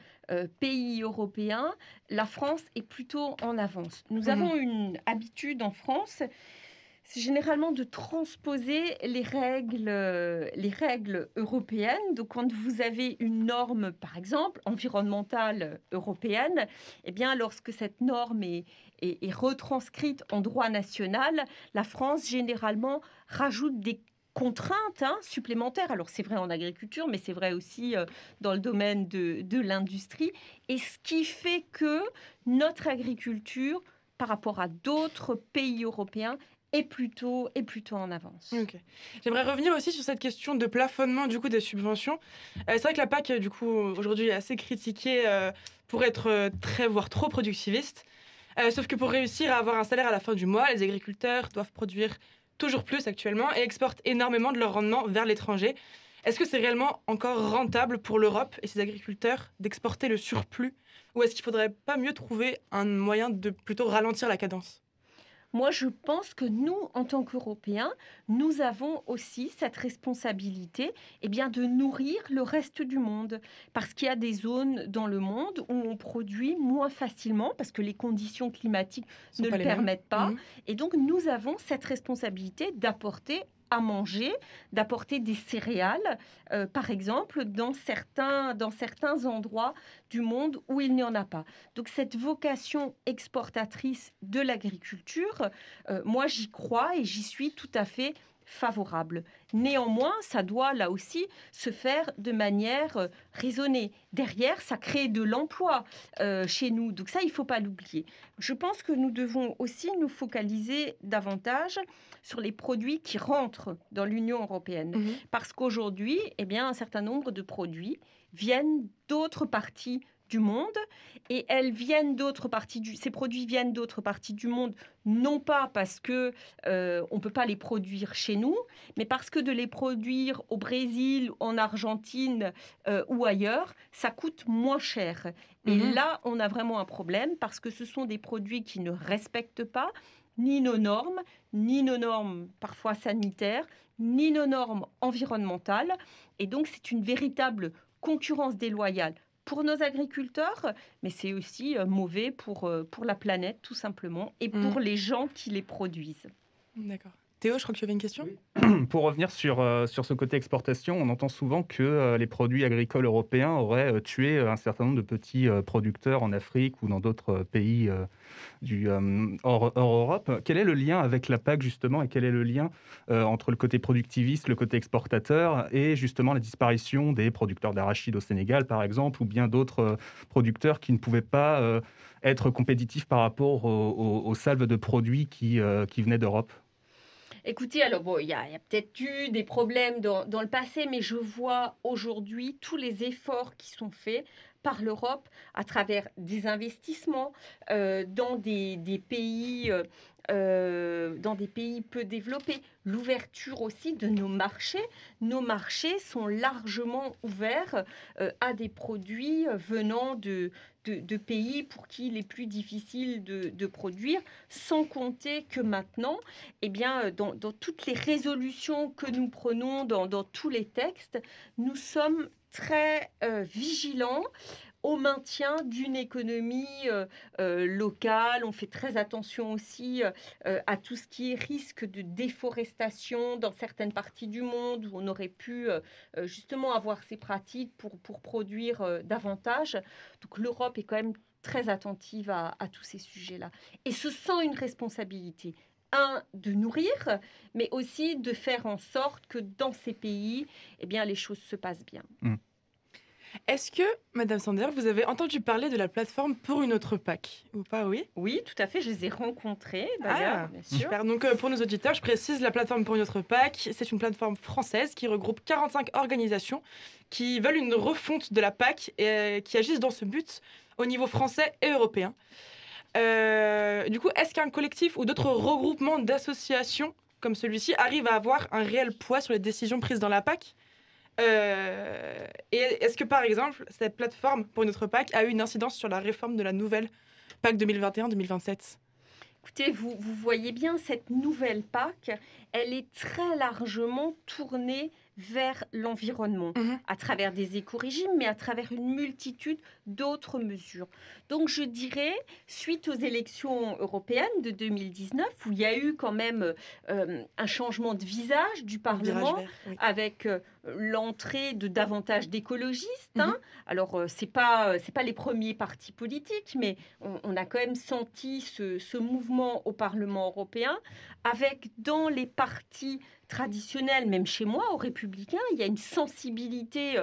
[SPEAKER 7] pays européens, la France est plutôt en avance. Nous avons une habitude en France, c'est généralement de transposer les règles européennes. Donc, quand vous avez une norme, par exemple, environnementale européenne, lorsque cette norme est retranscrite en droit national, la France, généralement, rajoute des contraintes supplémentaires. Alors, c'est vrai en agriculture, mais c'est vrai aussi dans le domaine de l'industrie. Et ce qui fait que notre agriculture, par rapport à d'autres pays européens, est plutôt en avance.
[SPEAKER 8] Okay. J'aimerais revenir aussi sur cette question de plafonnement du coup, des subventions. C'est vrai que la PAC, du coup, aujourd'hui, est assez critiquée pour être voire trop productiviste. Sauf que pour réussir à avoir un salaire à la fin du mois, les agriculteurs doivent produire toujours plus actuellement et exportent énormément de leur rendement vers l'étranger. Est-ce que c'est réellement encore rentable pour l'Europe et ses agriculteurs d'exporter le surplus, ou est-ce qu'il ne faudrait pas mieux trouver un moyen de plutôt ralentir la cadence ?
[SPEAKER 7] Moi, je pense que nous, en tant qu'Européens, nous avons aussi cette responsabilité de nourrir le reste du monde. Parce qu'il y a des zones dans le monde où on produit moins facilement, parce que les conditions climatiques ne le permettent pas. Et donc, nous avons cette responsabilité d'apporter à manger, d'apporter des céréales, par exemple, dans certains endroits du monde où il n'y en a pas. Donc cette vocation exportatrice de l'agriculture, moi j'y crois et j'y suis tout à fait favorable. Néanmoins, ça doit là aussi se faire de manière raisonnée. Derrière, ça crée de l'emploi chez nous. Donc ça, il ne faut pas l'oublier. Je pense que nous devons aussi nous focaliser davantage sur les produits qui rentrent dans l'Union européenne. Parce qu'aujourd'hui, un certain nombre de produits viennent d'autres parties du monde et ces produits viennent d'autres parties du monde, non pas parce que on peut pas les produire chez nous, mais parce que de les produire au Brésil, en Argentine ou ailleurs, ça coûte moins cher. Et là, on a vraiment un problème parce que ce sont des produits qui ne respectent pas ni nos normes parfois sanitaires, ni nos normes environnementales. Et donc, c'est une véritable concurrence déloyale pour nos agriculteurs, mais c'est aussi mauvais pour la planète, tout simplement, et pour les gens qui les produisent.
[SPEAKER 8] D'accord. Théo, je crois que tu avais une question ?
[SPEAKER 5] Oui. Pour revenir sur ce côté exportation, on entend souvent que les produits agricoles européens auraient tué un certain nombre de petits producteurs en Afrique ou dans d'autres pays hors Europe. Quel est le lien avec la PAC, justement, et quel est le lien entre le côté productiviste, le côté exportateur, et justement la disparition des producteurs d'arachides au Sénégal, par exemple, ou bien d'autres producteurs qui ne pouvaient pas être compétitifs par rapport aux salves de produits qui venaient d'Europe ?
[SPEAKER 7] Écoutez, alors il y a peut-être eu des problèmes dans le passé, mais je vois aujourd'hui tous les efforts qui sont faits par l'Europe à travers des investissements dans des pays peu développés, l'ouverture aussi de nos marchés. Nos marchés sont largement ouverts à des produits venant de pays pour qui il est plus difficile de produire, sans compter que maintenant, dans toutes les résolutions que nous prenons, dans tous les textes, nous sommes très vigilants au maintien d'une économie locale. On fait très attention aussi à tout ce qui est risque de déforestation dans certaines parties du monde où on aurait pu justement avoir ces pratiques pour produire davantage. Donc l'Europe est quand même très attentive à tous ces sujets-là. Et se sent une responsabilité. De nourrir, mais aussi de faire en sorte que dans ces pays, les choses se passent bien.
[SPEAKER 8] Est-ce que, Madame Sander, vous avez entendu parler de la plateforme pour une autre PAC ou pas? Oui,
[SPEAKER 7] tout à fait. Je les ai rencontrés, d'ailleurs. Bien sûr.
[SPEAKER 8] Super. Donc, pour nos auditeurs, je précise, la plateforme pour une autre PAC, c'est une plateforme française qui regroupe 45 organisations qui veulent une refonte de la PAC et qui agissent dans ce but au niveau français et européen. Du coup, est-ce qu'un collectif ou d'autres regroupements d'associations comme celui-ci arrivent à avoir un réel poids sur les décisions prises dans la PAC ? Et est-ce que, par exemple, cette plateforme pour notre PAC a eu une incidence sur la réforme de la nouvelle PAC 2021-2027 ?
[SPEAKER 7] Écoutez, vous voyez bien, cette nouvelle PAC, elle est très largement tournée vers l'environnement, à travers des écorégimes, mais à travers une multitude d'autres mesures. Donc je dirais, suite aux élections européennes de 2019, où il y a eu quand même un changement de visage du Parlement, avec l'entrée de davantage d'écologistes. Alors, c'est pas les premiers partis politiques, mais on a quand même senti ce mouvement au Parlement européen, avec dans les partis traditionnels, même chez moi, aux Républicains, il y a une sensibilité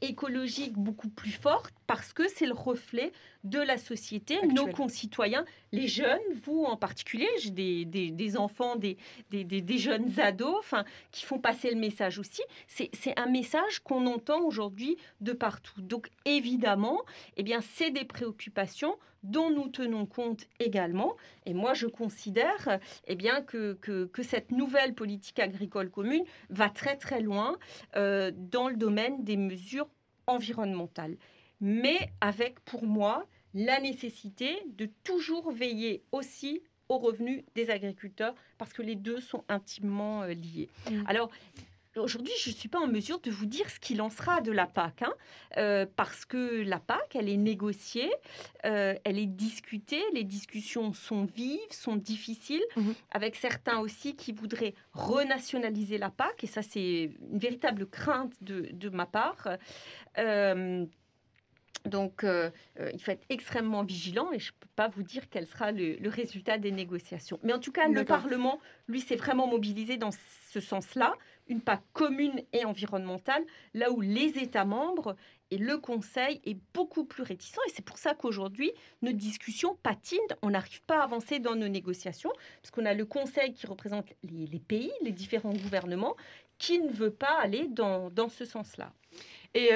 [SPEAKER 7] écologique beaucoup plus forte parce que c'est le reflet de la société, actuelle. Nos concitoyens, les jeunes, vous en particulier, j'ai des enfants, des jeunes ados qui font passer le message aussi. C'est un message qu'on entend aujourd'hui de partout. Donc évidemment, c'est des préoccupations dont nous tenons compte également. Et moi, je considère que cette nouvelle politique agricole commune va très très loin dans le domaine des mesures environnementales. Mais avec, pour moi, la nécessité de toujours veiller aussi aux revenus des agriculteurs, parce que les deux sont intimement liés. Alors, aujourd'hui, je ne suis pas en mesure de vous dire ce qu'il en sera de la PAC, parce que la PAC, elle est négociée, elle est discutée, les discussions sont vives, sont difficiles, avec certains aussi qui voudraient renationaliser la PAC, et ça, c'est une véritable crainte de ma part. Donc, il faut être extrêmement vigilant et je ne peux pas vous dire quel sera le résultat des négociations. Mais en tout cas, le Parlement, lui, s'est vraiment mobilisé dans ce sens-là, une PAC commune et environnementale, là où les États membres et le Conseil est beaucoup plus réticent. Et c'est pour ça qu'aujourd'hui, nos discussions patinent. On n'arrive pas à avancer dans nos négociations, parce qu'on a le Conseil qui représente les pays, les différents gouvernements, qui ne veut pas aller dans ce sens-là.
[SPEAKER 8] Et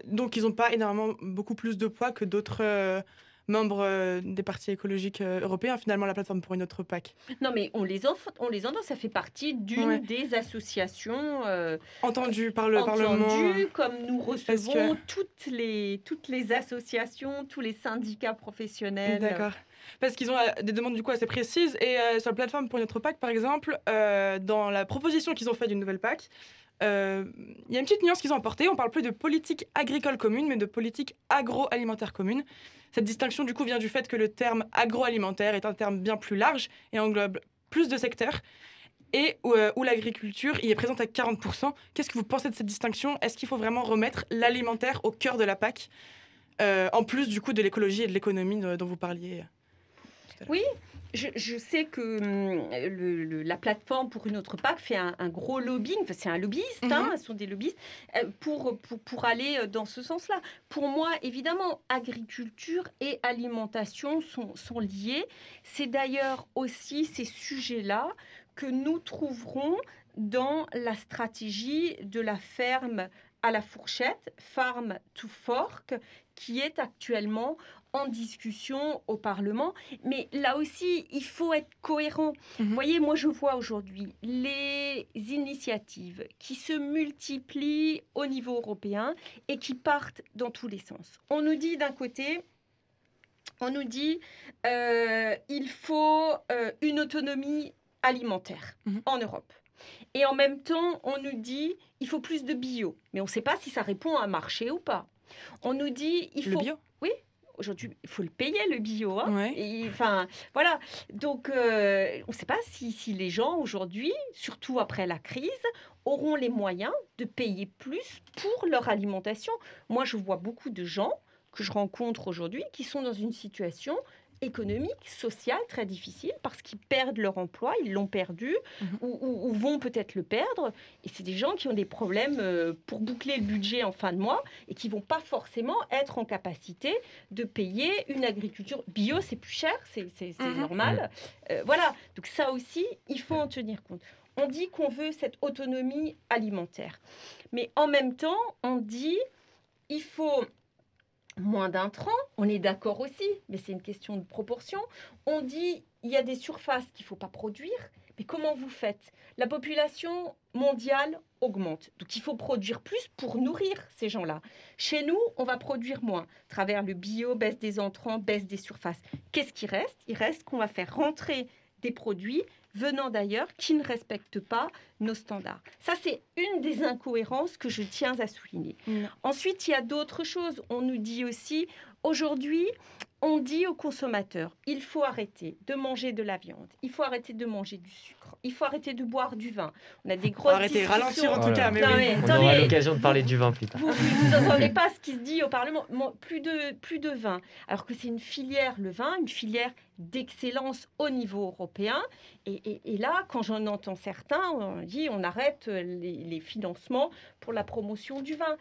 [SPEAKER 8] donc, ils n'ont pas énormément beaucoup plus de poids que d'autres membres des partis écologiques européens, finalement, la plateforme pour une autre PAC.
[SPEAKER 7] Non, mais on les entend, ça fait partie d'une des associations
[SPEAKER 8] entendues par le Parlement.
[SPEAKER 7] Comme nous recevons toutes les associations, tous les syndicats professionnels.
[SPEAKER 8] D'accord. Parce qu'ils ont des demandes du coup assez précises. Et sur la plateforme pour une autre PAC, par exemple, dans la proposition qu'ils ont faite d'une nouvelle PAC, il y a une petite nuance qu'ils ont apportée. On ne parle plus de politique agricole commune, mais de politique agroalimentaire commune. Cette distinction, du coup, vient du fait que le terme agroalimentaire est un terme bien plus large et englobe plus de secteurs, et où l'agriculture y est présente à 40%. Qu'est-ce que vous pensez de cette distinction ? Est-ce qu'il faut vraiment remettre l'alimentaire au cœur de la PAC, en plus, du coup, de l'écologie et de l'économie dont vous parliez tout à l'heure ?
[SPEAKER 7] Oui. Je sais que la plateforme pour une autre PAC fait un gros lobbying, enfin, c'est un lobbyiste, ce sont des lobbyistes, pour aller dans ce sens-là. Pour moi, évidemment, agriculture et alimentation sont liés. C'est d'ailleurs aussi ces sujets-là que nous trouverons dans la stratégie de la ferme à la fourchette, Farm to Fork, qui est actuellement en discussion au Parlement. Mais là aussi, il faut être cohérent. Vous voyez, moi, je vois aujourd'hui les initiatives qui se multiplient au niveau européen et qui partent dans tous les sens. On nous dit d'un côté, il faut une autonomie alimentaire en Europe. Et en même temps, on nous dit il faut plus de bio. Mais on ne sait pas si ça répond à un marché ou pas. On nous dit il faut...
[SPEAKER 8] Le bio ?
[SPEAKER 7] Oui, aujourd'hui, il faut le payer, le bio.
[SPEAKER 8] Ouais.
[SPEAKER 7] Voilà. Donc, on ne sait pas si les gens, aujourd'hui, surtout après la crise, auront les moyens de payer plus pour leur alimentation. Moi, je vois beaucoup de gens que je rencontre aujourd'hui qui sont dans une situation économique, sociale très difficile parce qu'ils perdent leur emploi, ils l'ont perdu ou vont peut-être le perdre. Et c'est des gens qui ont des problèmes pour boucler le budget en fin de mois et qui ne vont pas forcément être en capacité de payer une agriculture bio. C'est plus cher, c'est normal. Voilà, donc ça aussi, il faut en tenir compte. On dit qu'on veut cette autonomie alimentaire. Mais en même temps, on dit il faut... moins d'intrants, on est d'accord aussi, mais c'est une question de proportion. On dit il y a des surfaces qu'il ne faut pas produire, mais comment vous faites ? La population mondiale augmente, donc il faut produire plus pour nourrir ces gens-là. Chez nous, on va produire moins. À travers le bio, baisse des entrants, baisse des surfaces. Qu'est-ce qui reste ? Il reste qu'on va faire rentrer des produits venant d'ailleurs qui ne respectent pas nos standards. Ça, c'est une des incohérences que je tiens à souligner. Ensuite, il y a d'autres choses. On nous dit aussi, aujourd'hui, on dit aux consommateurs, il faut arrêter de manger de la viande, il faut arrêter de manger du sucre, il faut arrêter de boire du vin. On a des grosses discussions.
[SPEAKER 8] Ralentir en tout cas. Mais
[SPEAKER 6] on aura l'occasion de parler du vin plus tard.
[SPEAKER 7] Vous n'entendez pas ce qui se dit au Parlement. Plus de vin. Alors que c'est une filière, le vin, une filière d'excellence au niveau européen. Et là, quand j'en entends certains, on dit on arrête les financements pour la promotion du vin.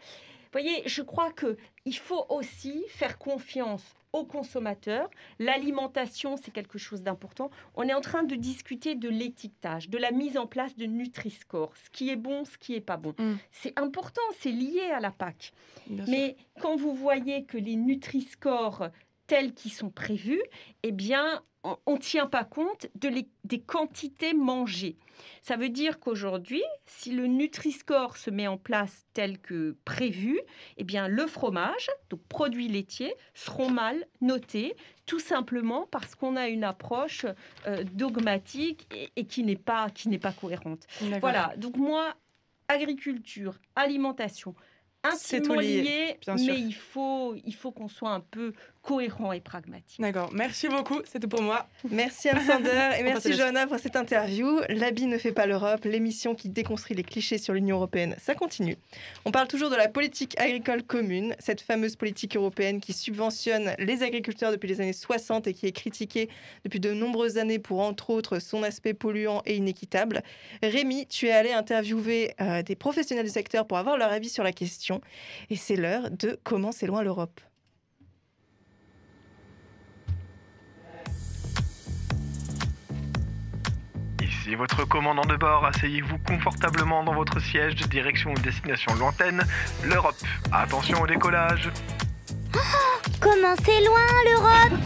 [SPEAKER 7] Vous voyez, je crois qu'il faut aussi faire confiance aux consommateurs. L'alimentation, c'est quelque chose d'important. On est en train de discuter de l'étiquetage, de la mise en place de Nutri-Score, ce qui est bon, ce qui n'est pas bon. C'est important, c'est lié à la PAC. Mais quand vous voyez que les Nutri-Score tels qu'ils sont prévus, eh bien, on ne tient pas compte des quantités mangées. Ça veut dire qu'aujourd'hui, si le Nutri-Score se met en place tel que prévu, eh bien, le fromage, donc produits laitiers, seront mal notés, tout simplement parce qu'on a une approche dogmatique et qui n'est pas cohérente.
[SPEAKER 8] D'accord.
[SPEAKER 7] Voilà, donc moi, agriculture, alimentation,
[SPEAKER 8] C'est
[SPEAKER 7] intimement
[SPEAKER 8] tout lié,
[SPEAKER 7] lié,
[SPEAKER 8] bien sûr.
[SPEAKER 7] mais il faut qu'on soit un peu cohérent et pragmatique.
[SPEAKER 8] D'accord, merci beaucoup, c'est tout pour moi.
[SPEAKER 4] Merci Anne Sander et
[SPEAKER 8] On
[SPEAKER 4] merci
[SPEAKER 8] passe à la
[SPEAKER 4] Johanna pour cette interview. L'habit ne fait pas l'Europe, l'émission qui déconstruit les clichés sur l'Union européenne, ça continue. On parle toujours de la politique agricole commune, cette fameuse politique européenne qui subventionne les agriculteurs depuis les années 60 et qui est critiquée depuis de nombreuses années pour, entre autres, son aspect polluant et inéquitable. Rémi, tu es allé interviewer des professionnels du secteur pour avoir leur avis sur la question. Et c'est l'heure de Comment c'est loin l'Europe.
[SPEAKER 11] Ici votre commandant de bord, asseyez-vous confortablement dans votre siège, direction ou destination lointaine, l'Europe. Attention au décollage.
[SPEAKER 12] Comment c'est loin l'Europe ?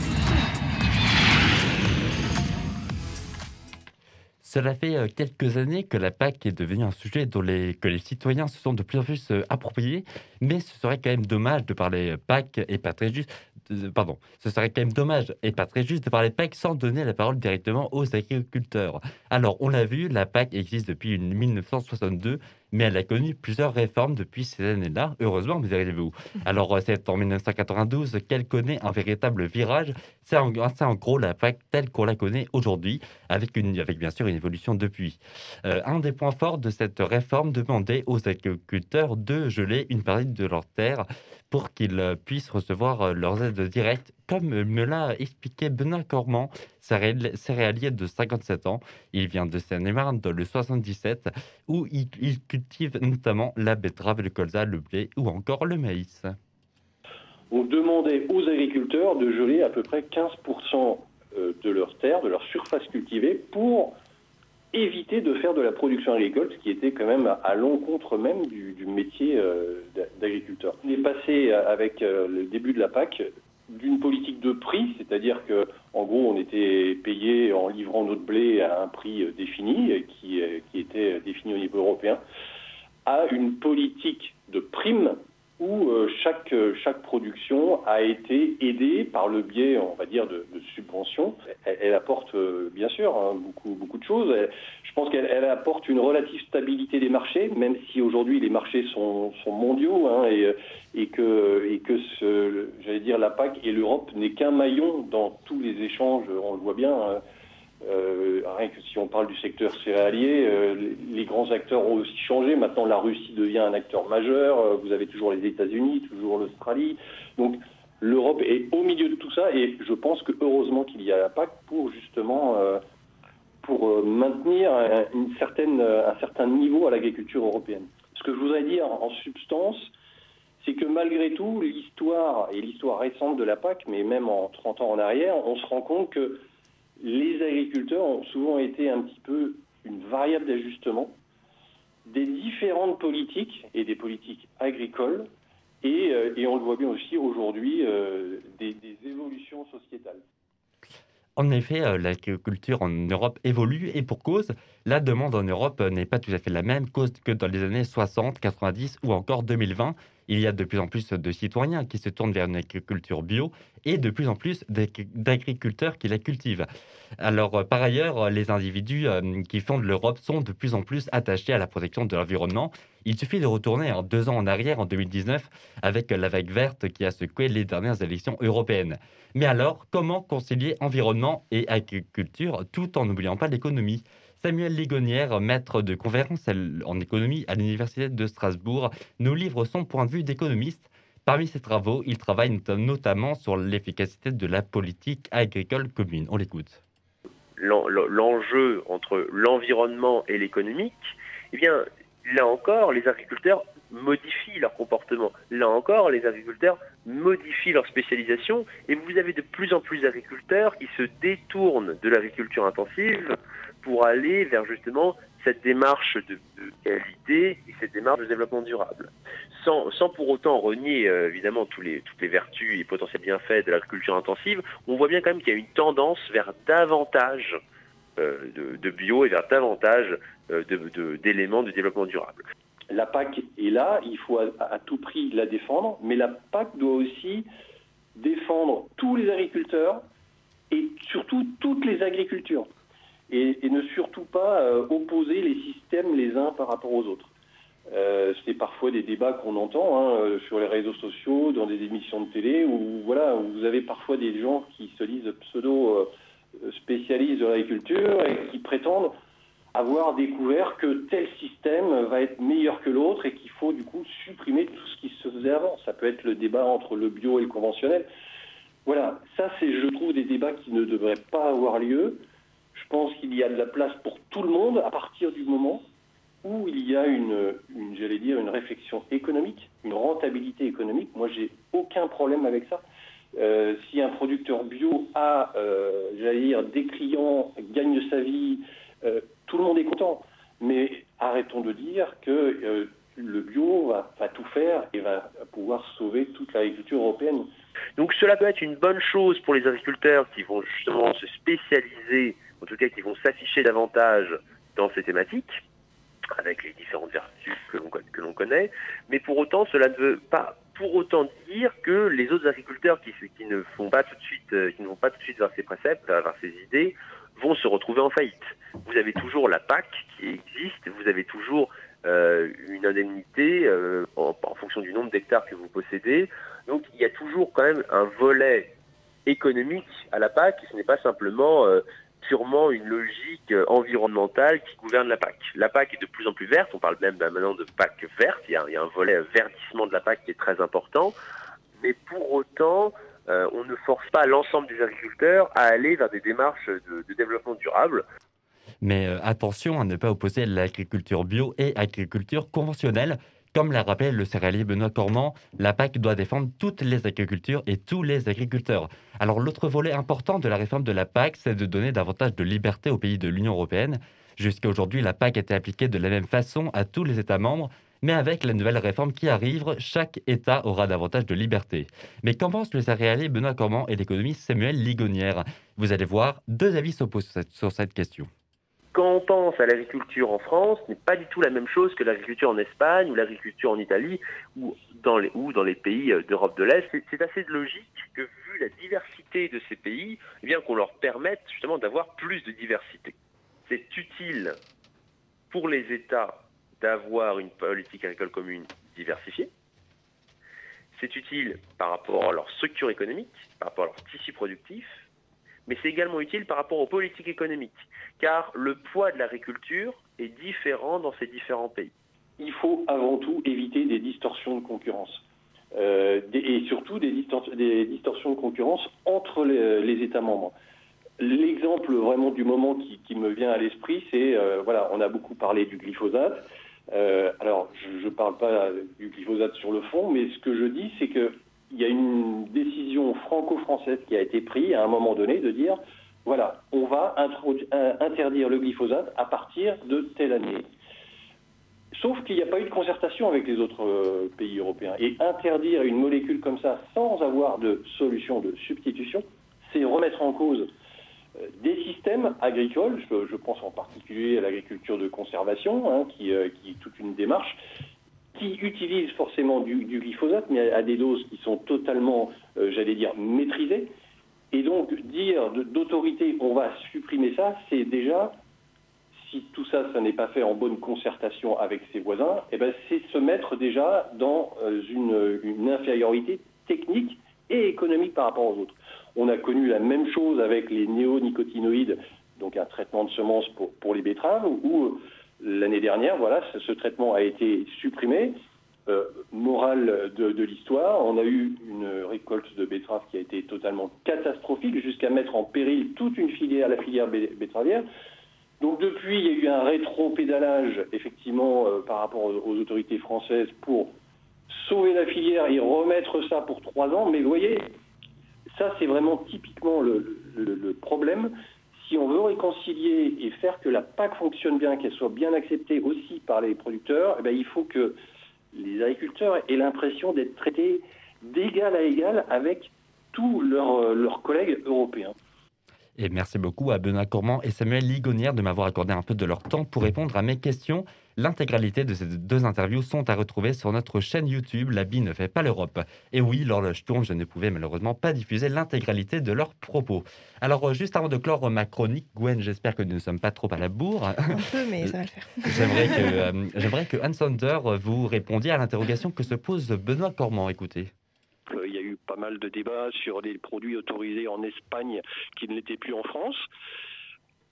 [SPEAKER 9] Cela fait quelques années que la PAC est devenue un sujet que les citoyens se sont de plus en plus appropriés, mais ce serait quand même dommage de parler PAC et pas très juste. Ce serait quand même dommage et pas très juste de parler PAC sans donner la parole directement aux agriculteurs. Alors, on l'a vu, la PAC existe depuis 1962, mais elle a connu plusieurs réformes depuis ces années-là, heureusement, vous direz-vous. Alors, c'est en 1992 qu'elle connaît un véritable virage. C'est en gros la PAC telle qu'on la connaît aujourd'hui, avec bien sûr une évolution depuis. Un des points forts de cette réforme demandait aux agriculteurs de geler une partie de leurs terres pour qu'ils puissent recevoir leurs aides directes, comme me l'a expliqué Benoît Cormand, céréalier de 57 ans. Il vient de Seine-et-Marne dans le 77, où il cultive notamment la betterave, le colza, le blé ou encore le maïs.
[SPEAKER 13] On demandait aux agriculteurs de geler à peu près 15% de leurs terres, de leur surface cultivée, pour éviter de faire de la production agricole, ce qui était quand même à l'encontre même du métier d'agriculteur. On est passé avec le début de la PAC d'une politique de prix, c'est-à-dire que en gros on était payé en livrant notre blé à un prix défini, qui était défini au niveau européen, à une politique de primes où chaque production a été aidée par le biais, on va dire, de subventions. Elle apporte bien sûr beaucoup de choses. Je pense qu'elle apporte une relative stabilité des marchés, même si aujourd'hui les marchés sont mondiaux, et que j'allais dire, la PAC et l'Europe n'est qu'un maillon dans tous les échanges. On le voit bien. Rien que si on parle du secteur céréalier, les grands acteurs ont aussi changé. Maintenant, la Russie devient un acteur majeur. Vous avez toujours les États-Unis, toujours l'Australie. Donc, l'Europe est au milieu de tout ça. Et je pense que heureusement qu'il y a la PAC pour justement maintenir un certain niveau à l'agriculture européenne. Ce que je voudrais dire en substance, c'est que malgré tout, l'histoire récente de la PAC, mais même en 30 ans en arrière, on se rend compte que les agriculteurs ont souvent été un petit peu une variable d'ajustement des différentes politiques et des politiques agricoles et on le voit bien aussi aujourd'hui des évolutions sociétales.
[SPEAKER 9] En effet, l'agriculture en Europe évolue et pour cause, la demande en Europe n'est pas tout à fait la même que dans les années 60, 90 ou encore 2020. Il y a de plus en plus de citoyens qui se tournent vers une agriculture bio et de plus en plus d'agriculteurs qui la cultivent. Alors, par ailleurs, les individus qui fondent l'Europe sont de plus en plus attachés à la protection de l'environnement. Il suffit de retourner 2 ans en arrière, en 2019, avec la vague verte qui a secoué les dernières élections européennes. Mais alors, comment concilier environnement et agriculture tout en n'oubliant pas l'économie ? Samuel Ligonière, maître de conférence en économie à l'Université de Strasbourg, nous livre son point de vue d'économiste. Parmi ses travaux, il travaille notamment sur l'efficacité de la politique agricole commune. On l'écoute.
[SPEAKER 14] L'enjeu entre l'environnement et l'économique, eh bien, là encore, les agriculteurs modifient leur comportement. Là encore, les agriculteurs modifient leur spécialisation et vous avez de plus en plus d'agriculteurs qui se détournent de l'agriculture intensive pour aller vers justement cette démarche de qualité et cette démarche de développement durable. Sans pour autant renier évidemment toutes les vertus et potentiels bienfaits de l'agriculture intensive, on voit bien quand même qu'il y a une tendance vers davantage de bio et vers davantage d'éléments de développement durable.
[SPEAKER 13] La PAC est là, il faut à tout prix la défendre, mais la PAC doit aussi défendre tous les agriculteurs et surtout toutes les agricultures. Et ne surtout pas opposer les systèmes les uns par rapport aux autres. C'est parfois des débats qu'on entend sur les réseaux sociaux, dans des émissions de télé, où vous avez parfois des gens qui se disent pseudo-spécialistes de l'agriculture et qui prétendent avoir découvert que tel système va être meilleur que l'autre et qu'il faut du coup supprimer tout ce qui se faisait avant. Ça peut être le débat entre le bio et le conventionnel. Voilà, ça c'est, je trouve, des débats qui ne devraient pas avoir lieu. Je pense qu'il y a de la place pour tout le monde à partir du moment où il y a une réflexion économique, une rentabilité économique. Moi, j'ai aucun problème avec ça. Si un producteur bio a, des clients, gagne sa vie, tout le monde est content. Mais arrêtons de dire que le bio va tout faire et va pouvoir sauver toute l'agriculture européenne.
[SPEAKER 14] Donc cela peut être une bonne chose pour les agriculteurs qui vont justement se spécialiser, en tout cas qui vont s'afficher davantage dans ces thématiques, avec les différentes vertus que l'on connaît, mais pour autant cela ne veut pas pour autant dire que les autres agriculteurs qui ne vont pas tout de suite vers ces préceptes, vers ces idées, vont se retrouver en faillite. Vous avez toujours la PAC qui existe, vous avez toujours une indemnité en fonction du nombre d'hectares que vous possédez. Donc il y a toujours quand même un volet économique à la PAC, et ce n'est pas simplement purement une logique environnementale qui gouverne la PAC. La PAC est de plus en plus verte, on parle même maintenant de PAC verte, il y a un volet verdissement de la PAC qui est très important, mais pour autant, on ne force pas l'ensemble des agriculteurs à aller vers des démarches de développement durable.
[SPEAKER 9] Mais attention à ne pas opposer l'agriculture bio et l'agriculture conventionnelle. Comme l'a rappelé le céréalier Benoît Cormand, la PAC doit défendre toutes les agricultures et tous les agriculteurs. Alors l'autre volet important de la réforme de la PAC, c'est de donner davantage de liberté aux pays de l'Union européenne. Jusqu'à aujourd'hui, la PAC était appliquée de la même façon à tous les États membres, mais avec la nouvelle réforme qui arrive, chaque État aura davantage de liberté. Mais qu'en pense le céréalier Benoît Cormand et l'économiste Samuel Ligonière? Vous allez voir, deux avis s'opposent sur cette question.
[SPEAKER 14] Quand on pense à l'agriculture en France, ce n'est pas du tout la même chose que l'agriculture en Espagne ou l'agriculture en Italie ou dans les pays d'Europe de l'Est. C'est assez logique que, vu la diversité de ces pays, eh bien, qu'on leur permette justement d'avoir plus de diversité. C'est utile pour les États d'avoir une politique agricole commune diversifiée. C'est utile par rapport à leur structure économique, par rapport à leur tissu productif, mais c'est également utile par rapport aux politiques économiques, car le poids de l'agriculture est différent dans ces différents pays.
[SPEAKER 13] Il faut avant tout éviter des distorsions de concurrence, et surtout des distorsions de concurrence entre les États membres. L'exemple vraiment du moment qui me vient à l'esprit, c'est, on a beaucoup parlé du glyphosate. Alors, je ne parle pas du glyphosate sur le fond, mais ce que je dis, c'est que il y a une décision franco-française qui a été prise à un moment donné de dire, voilà, on va interdire le glyphosate à partir de telle année. Sauf qu'il n'y a pas eu de concertation avec les autres pays européens. Et interdire une molécule comme ça sans avoir de solution de substitution, c'est remettre en cause des systèmes agricoles. Je pense en particulier à l'agriculture de conservation, qui est toute une démarche, qui utilisent forcément du glyphosate, mais à des doses qui sont totalement, maîtrisées. Et donc, dire d'autorité, on va supprimer ça, c'est déjà, si tout ça, ça n'est pas fait en bonne concertation avec ses voisins, c'est se mettre déjà dans une infériorité technique et économique par rapport aux autres. On a connu la même chose avec les néonicotinoïdes, donc un traitement de semences pour les betteraves, où l'année dernière, ce traitement a été supprimé. Morale de l'histoire, on a eu une récolte de betteraves qui a été totalement catastrophique, jusqu'à mettre en péril toute une filière, la filière betteravière. Donc depuis, il y a eu un rétro-pédalage, effectivement, par rapport aux autorités françaises pour sauver la filière et remettre ça pour 3 ans. Mais vous voyez, ça c'est vraiment typiquement le problème. si on veut réconcilier et faire que la PAC fonctionne bien, qu'elle soit bien acceptée aussi par les producteurs, il faut que les agriculteurs aient l'impression d'être traités d'égal à égal avec tous leurs collègues européens.
[SPEAKER 9] Et merci beaucoup à Benoît Cormand et Samuel Ligonière de m'avoir accordé un peu de leur temps pour répondre à mes questions. L'intégralité de ces 2 interviews sont à retrouver sur notre chaîne YouTube L'habit ne fait pas l'Europe. Et oui, l'horloge tourne, je ne pouvais malheureusement pas diffuser l'intégralité de leurs propos. Alors, juste avant de clore ma chronique, Gwen, j'espère que nous ne sommes pas trop à la bourre.
[SPEAKER 4] Un peu, mais ça va le faire.
[SPEAKER 9] J'aimerais que Anne Sander vous répondiez à l'interrogation que se pose Benoît Cormand. Écoutez.
[SPEAKER 13] Il y a eu pas mal de débats sur des produits autorisés en Espagne qui ne l'étaient plus en France.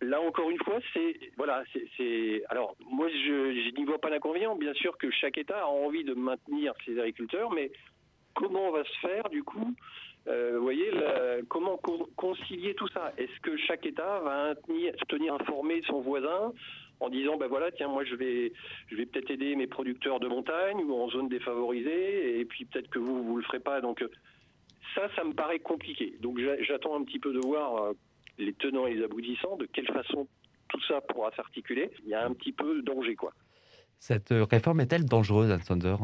[SPEAKER 13] Là, encore une fois, alors, moi, je n'y vois pas d'inconvénient. Bien sûr que chaque État a envie de maintenir ses agriculteurs, mais comment on va se faire, du coup vous voyez, comment concilier tout ça? Est-ce que chaque État va se tenir informé de son voisin en disant, moi je vais peut-être aider mes producteurs de montagne ou en zone défavorisée, et puis peut-être que vous le ferez pas. Donc ça me paraît compliqué. Donc j'attends un petit peu de voir les tenants et les aboutissants, de quelle façon tout ça pourra s'articuler. Il y a un petit peu de danger, quoi.
[SPEAKER 9] Cette réforme est-elle dangereuse, Anne Sander ?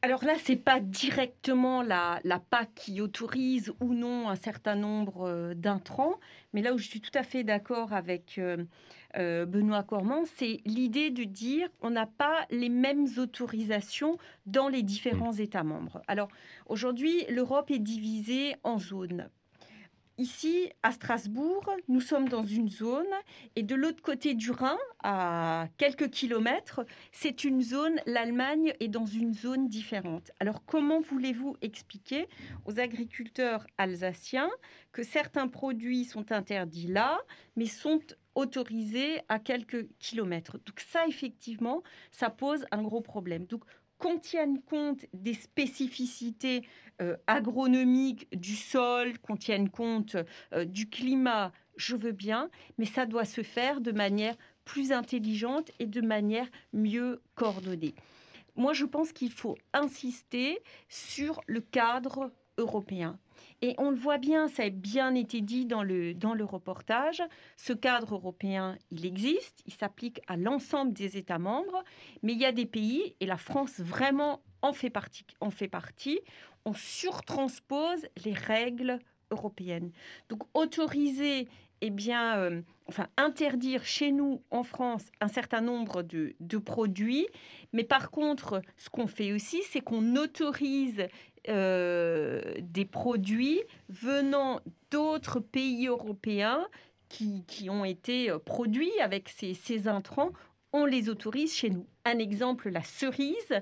[SPEAKER 7] Alors là, ce n'est pas directement la PAC qui autorise ou non un certain nombre d'intrants, mais là où je suis tout à fait d'accord avec Benoît Cormand, c'est l'idée de dire on n'a pas les mêmes autorisations dans les différents États membres. Alors aujourd'hui, l'Europe est divisée en zones. Ici, à Strasbourg, nous sommes dans une zone et de l'autre côté du Rhin, à quelques kilomètres, c'est une zone, l'Allemagne est dans une zone différente. Alors, comment voulez-vous expliquer aux agriculteurs alsaciens que certains produits sont interdits là, mais sont autorisés à quelques kilomètres? Donc ça, effectivement, ça pose un gros problème. Donc, qu'on tienne compte des spécificités agronomiques du sol, qu'on tienne compte du climat, je veux bien, mais ça doit se faire de manière plus intelligente et de manière mieux coordonnée. Moi, je pense qu'il faut insister sur le cadre européen. Et on le voit bien, ça a bien été dit dans le reportage, ce cadre européen, il existe, il s'applique à l'ensemble des États membres, mais il y a des pays, et la France vraiment en fait partie, on surtranspose les règles européennes. Donc autoriser, interdire chez nous en France un certain nombre de produits, mais par contre, ce qu'on fait aussi, c'est qu'on autorise des produits venant d'autres pays européens qui ont été produits avec ces intrants, on les autorise chez nous. Un exemple, la cerise.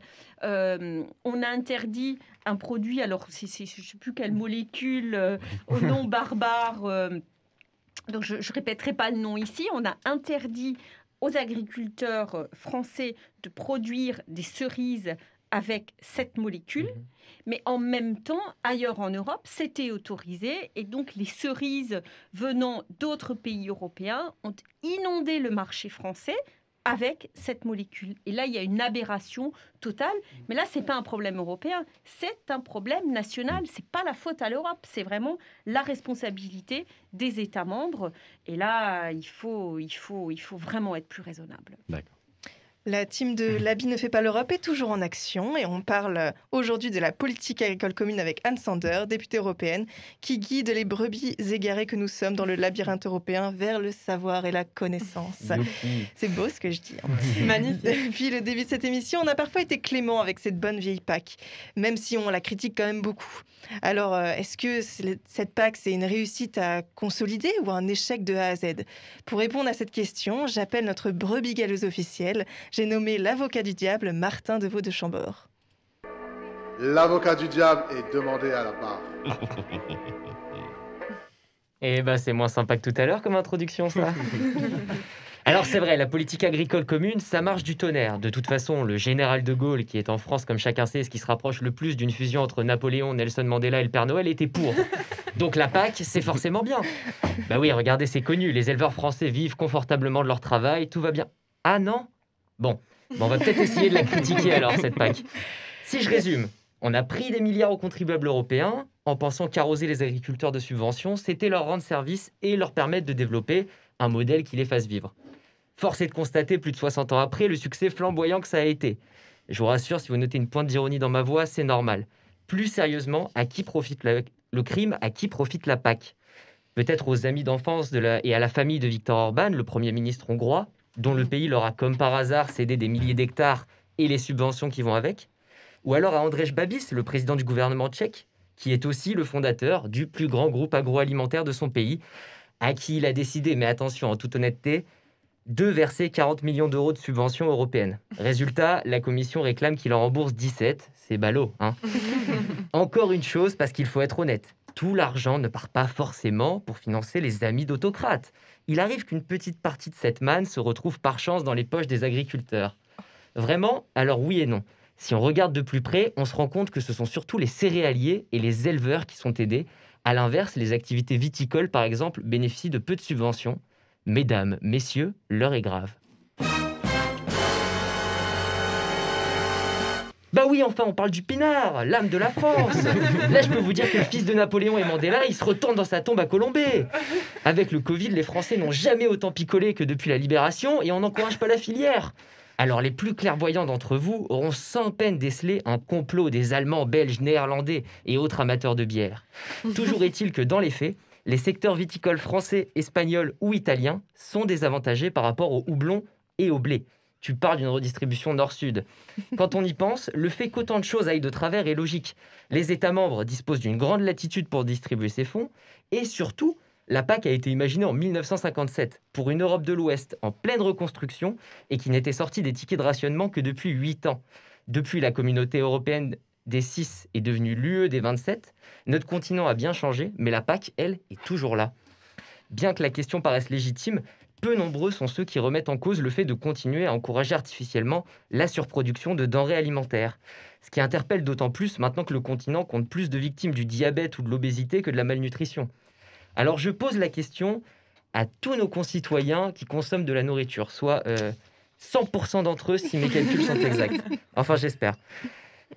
[SPEAKER 7] On a interdit un produit, alors je ne sais plus quelle molécule, au nom barbare, donc je ne répéterai pas le nom ici. On a interdit aux agriculteurs français de produire des cerises avec cette molécule, mais en même temps, ailleurs en Europe, c'était autorisé, et donc les cerises venant d'autres pays européens ont inondé le marché français avec cette molécule. Et là, il y a une aberration totale, mais là, ce n'est pas un problème européen, c'est un problème national, ce n'est pas la faute à l'Europe, c'est vraiment la responsabilité des États membres, et là, il faut vraiment être plus raisonnable.
[SPEAKER 9] D'accord.
[SPEAKER 4] La team de L'habit ne fait pas l'Europe est toujours en action et on parle aujourd'hui de la politique agricole commune avec Anne Sander, députée européenne, qui guide les brebis égarées que nous sommes dans le labyrinthe européen vers le savoir et la connaissance. C'est beau ce que je dis.
[SPEAKER 8] Magnifique.
[SPEAKER 4] Depuis le début de cette émission, on a parfois été clément avec cette bonne vieille PAC, même si on la critique quand même beaucoup. Alors, est-ce que cette PAC, c'est une réussite à consolider ou un échec de A à Z? Pour répondre à cette question, j'appelle notre brebis galeuse officielle. J'ai nommé l'avocat du diable, Martin Deveau de Chambord.
[SPEAKER 15] L'avocat du diable est demandé à la barre.
[SPEAKER 6] Eh ben, c'est moins sympa que tout à l'heure comme introduction, ça. Alors c'est vrai, la politique agricole commune, ça marche du tonnerre. De toute façon, le général de Gaulle, qui est en France, comme chacun sait, ce qui se rapproche le plus d'une fusion entre Napoléon, Nelson Mandela et le Père Noël, était pour. Donc la PAC, c'est forcément bien. Bah oui, regardez, c'est connu. Les éleveurs français vivent confortablement de leur travail, tout va bien. Ah non ? Bon, on va peut-être essayer de la critiquer alors, cette PAC. Si je résume, on a pris des milliards aux contribuables européens, en pensant qu'arroser les agriculteurs de subventions, c'était leur rendre service et leur permettre de développer un modèle qui les fasse vivre. Force est de constater, plus de 60 ans après, le succès flamboyant que ça a été. Je vous rassure, si vous notez une pointe d'ironie dans ma voix, c'est normal. Plus sérieusement, à qui profite le crime, à qui profite la PAC ? Peut-être aux amis d'enfance et à la famille de Viktor Orban, le Premier ministre hongrois, dont le pays leur a comme par hasard cédé des milliers d'hectares et les subventions qui vont avec. Ou alors à Andrej Babis, le président du gouvernement tchèque, qui est aussi le fondateur du plus grand groupe agroalimentaire de son pays, à qui il a décidé, mais attention, en toute honnêteté, de verser 40 millions d'euros de subventions européennes. Résultat, la Commission réclame qu'il en rembourse 17. C'est ballot, hein. Encore une chose, parce qu'il faut être honnête, tout l'argent ne part pas forcément pour financer les amis d'autocrates. Il arrive qu'une petite partie de cette manne se retrouve par chance dans les poches des agriculteurs. Vraiment ? Alors oui et non. Si on regarde de plus près, on se rend compte que ce sont surtout les céréaliers et les éleveurs qui sont aidés. À l'inverse, les activités viticoles, par exemple, bénéficient de peu de subventions. Mesdames, messieurs, l'heure est grave. Bah oui, enfin, on parle du pinard, l'âme de la France. Là, je peux vous dire que le fils de Napoléon et Mandela, il se retourne dans sa tombe à Colombey. Avec le Covid, les Français n'ont jamais autant picolé que depuis la Libération et on n'encourage pas la filière. Alors, les plus clairvoyants d'entre vous auront sans peine décelé un complot des Allemands, Belges, Néerlandais et autres amateurs de bière. Toujours est-il que dans les faits, les secteurs viticoles français, espagnols ou italiens sont désavantagés par rapport au houblon et au blé. Tu parles d'une redistribution nord-sud. Quand on y pense, le fait qu'autant de choses aillent de travers est logique. Les États membres disposent d'une grande latitude pour distribuer ces fonds et surtout, la PAC a été imaginée en 1957 pour une Europe de l'Ouest en pleine reconstruction et qui n'était sortie des tickets de rationnement que depuis 8 ans. Depuis, la communauté européenne des 6 est devenue l'UE des 27. Notre continent a bien changé, mais la PAC, elle, est toujours là. Bien que la question paraisse légitime, peu nombreux sont ceux qui remettent en cause le fait de continuer à encourager artificiellement la surproduction de denrées alimentaires. Ce qui interpelle d'autant plus maintenant que le continent compte plus de victimes du diabète ou de l'obésité que de la malnutrition. Alors je pose la question à tous nos concitoyens qui consomment de la nourriture, soit 100% d'entre eux si mes calculs sont exacts. Enfin, j'espère.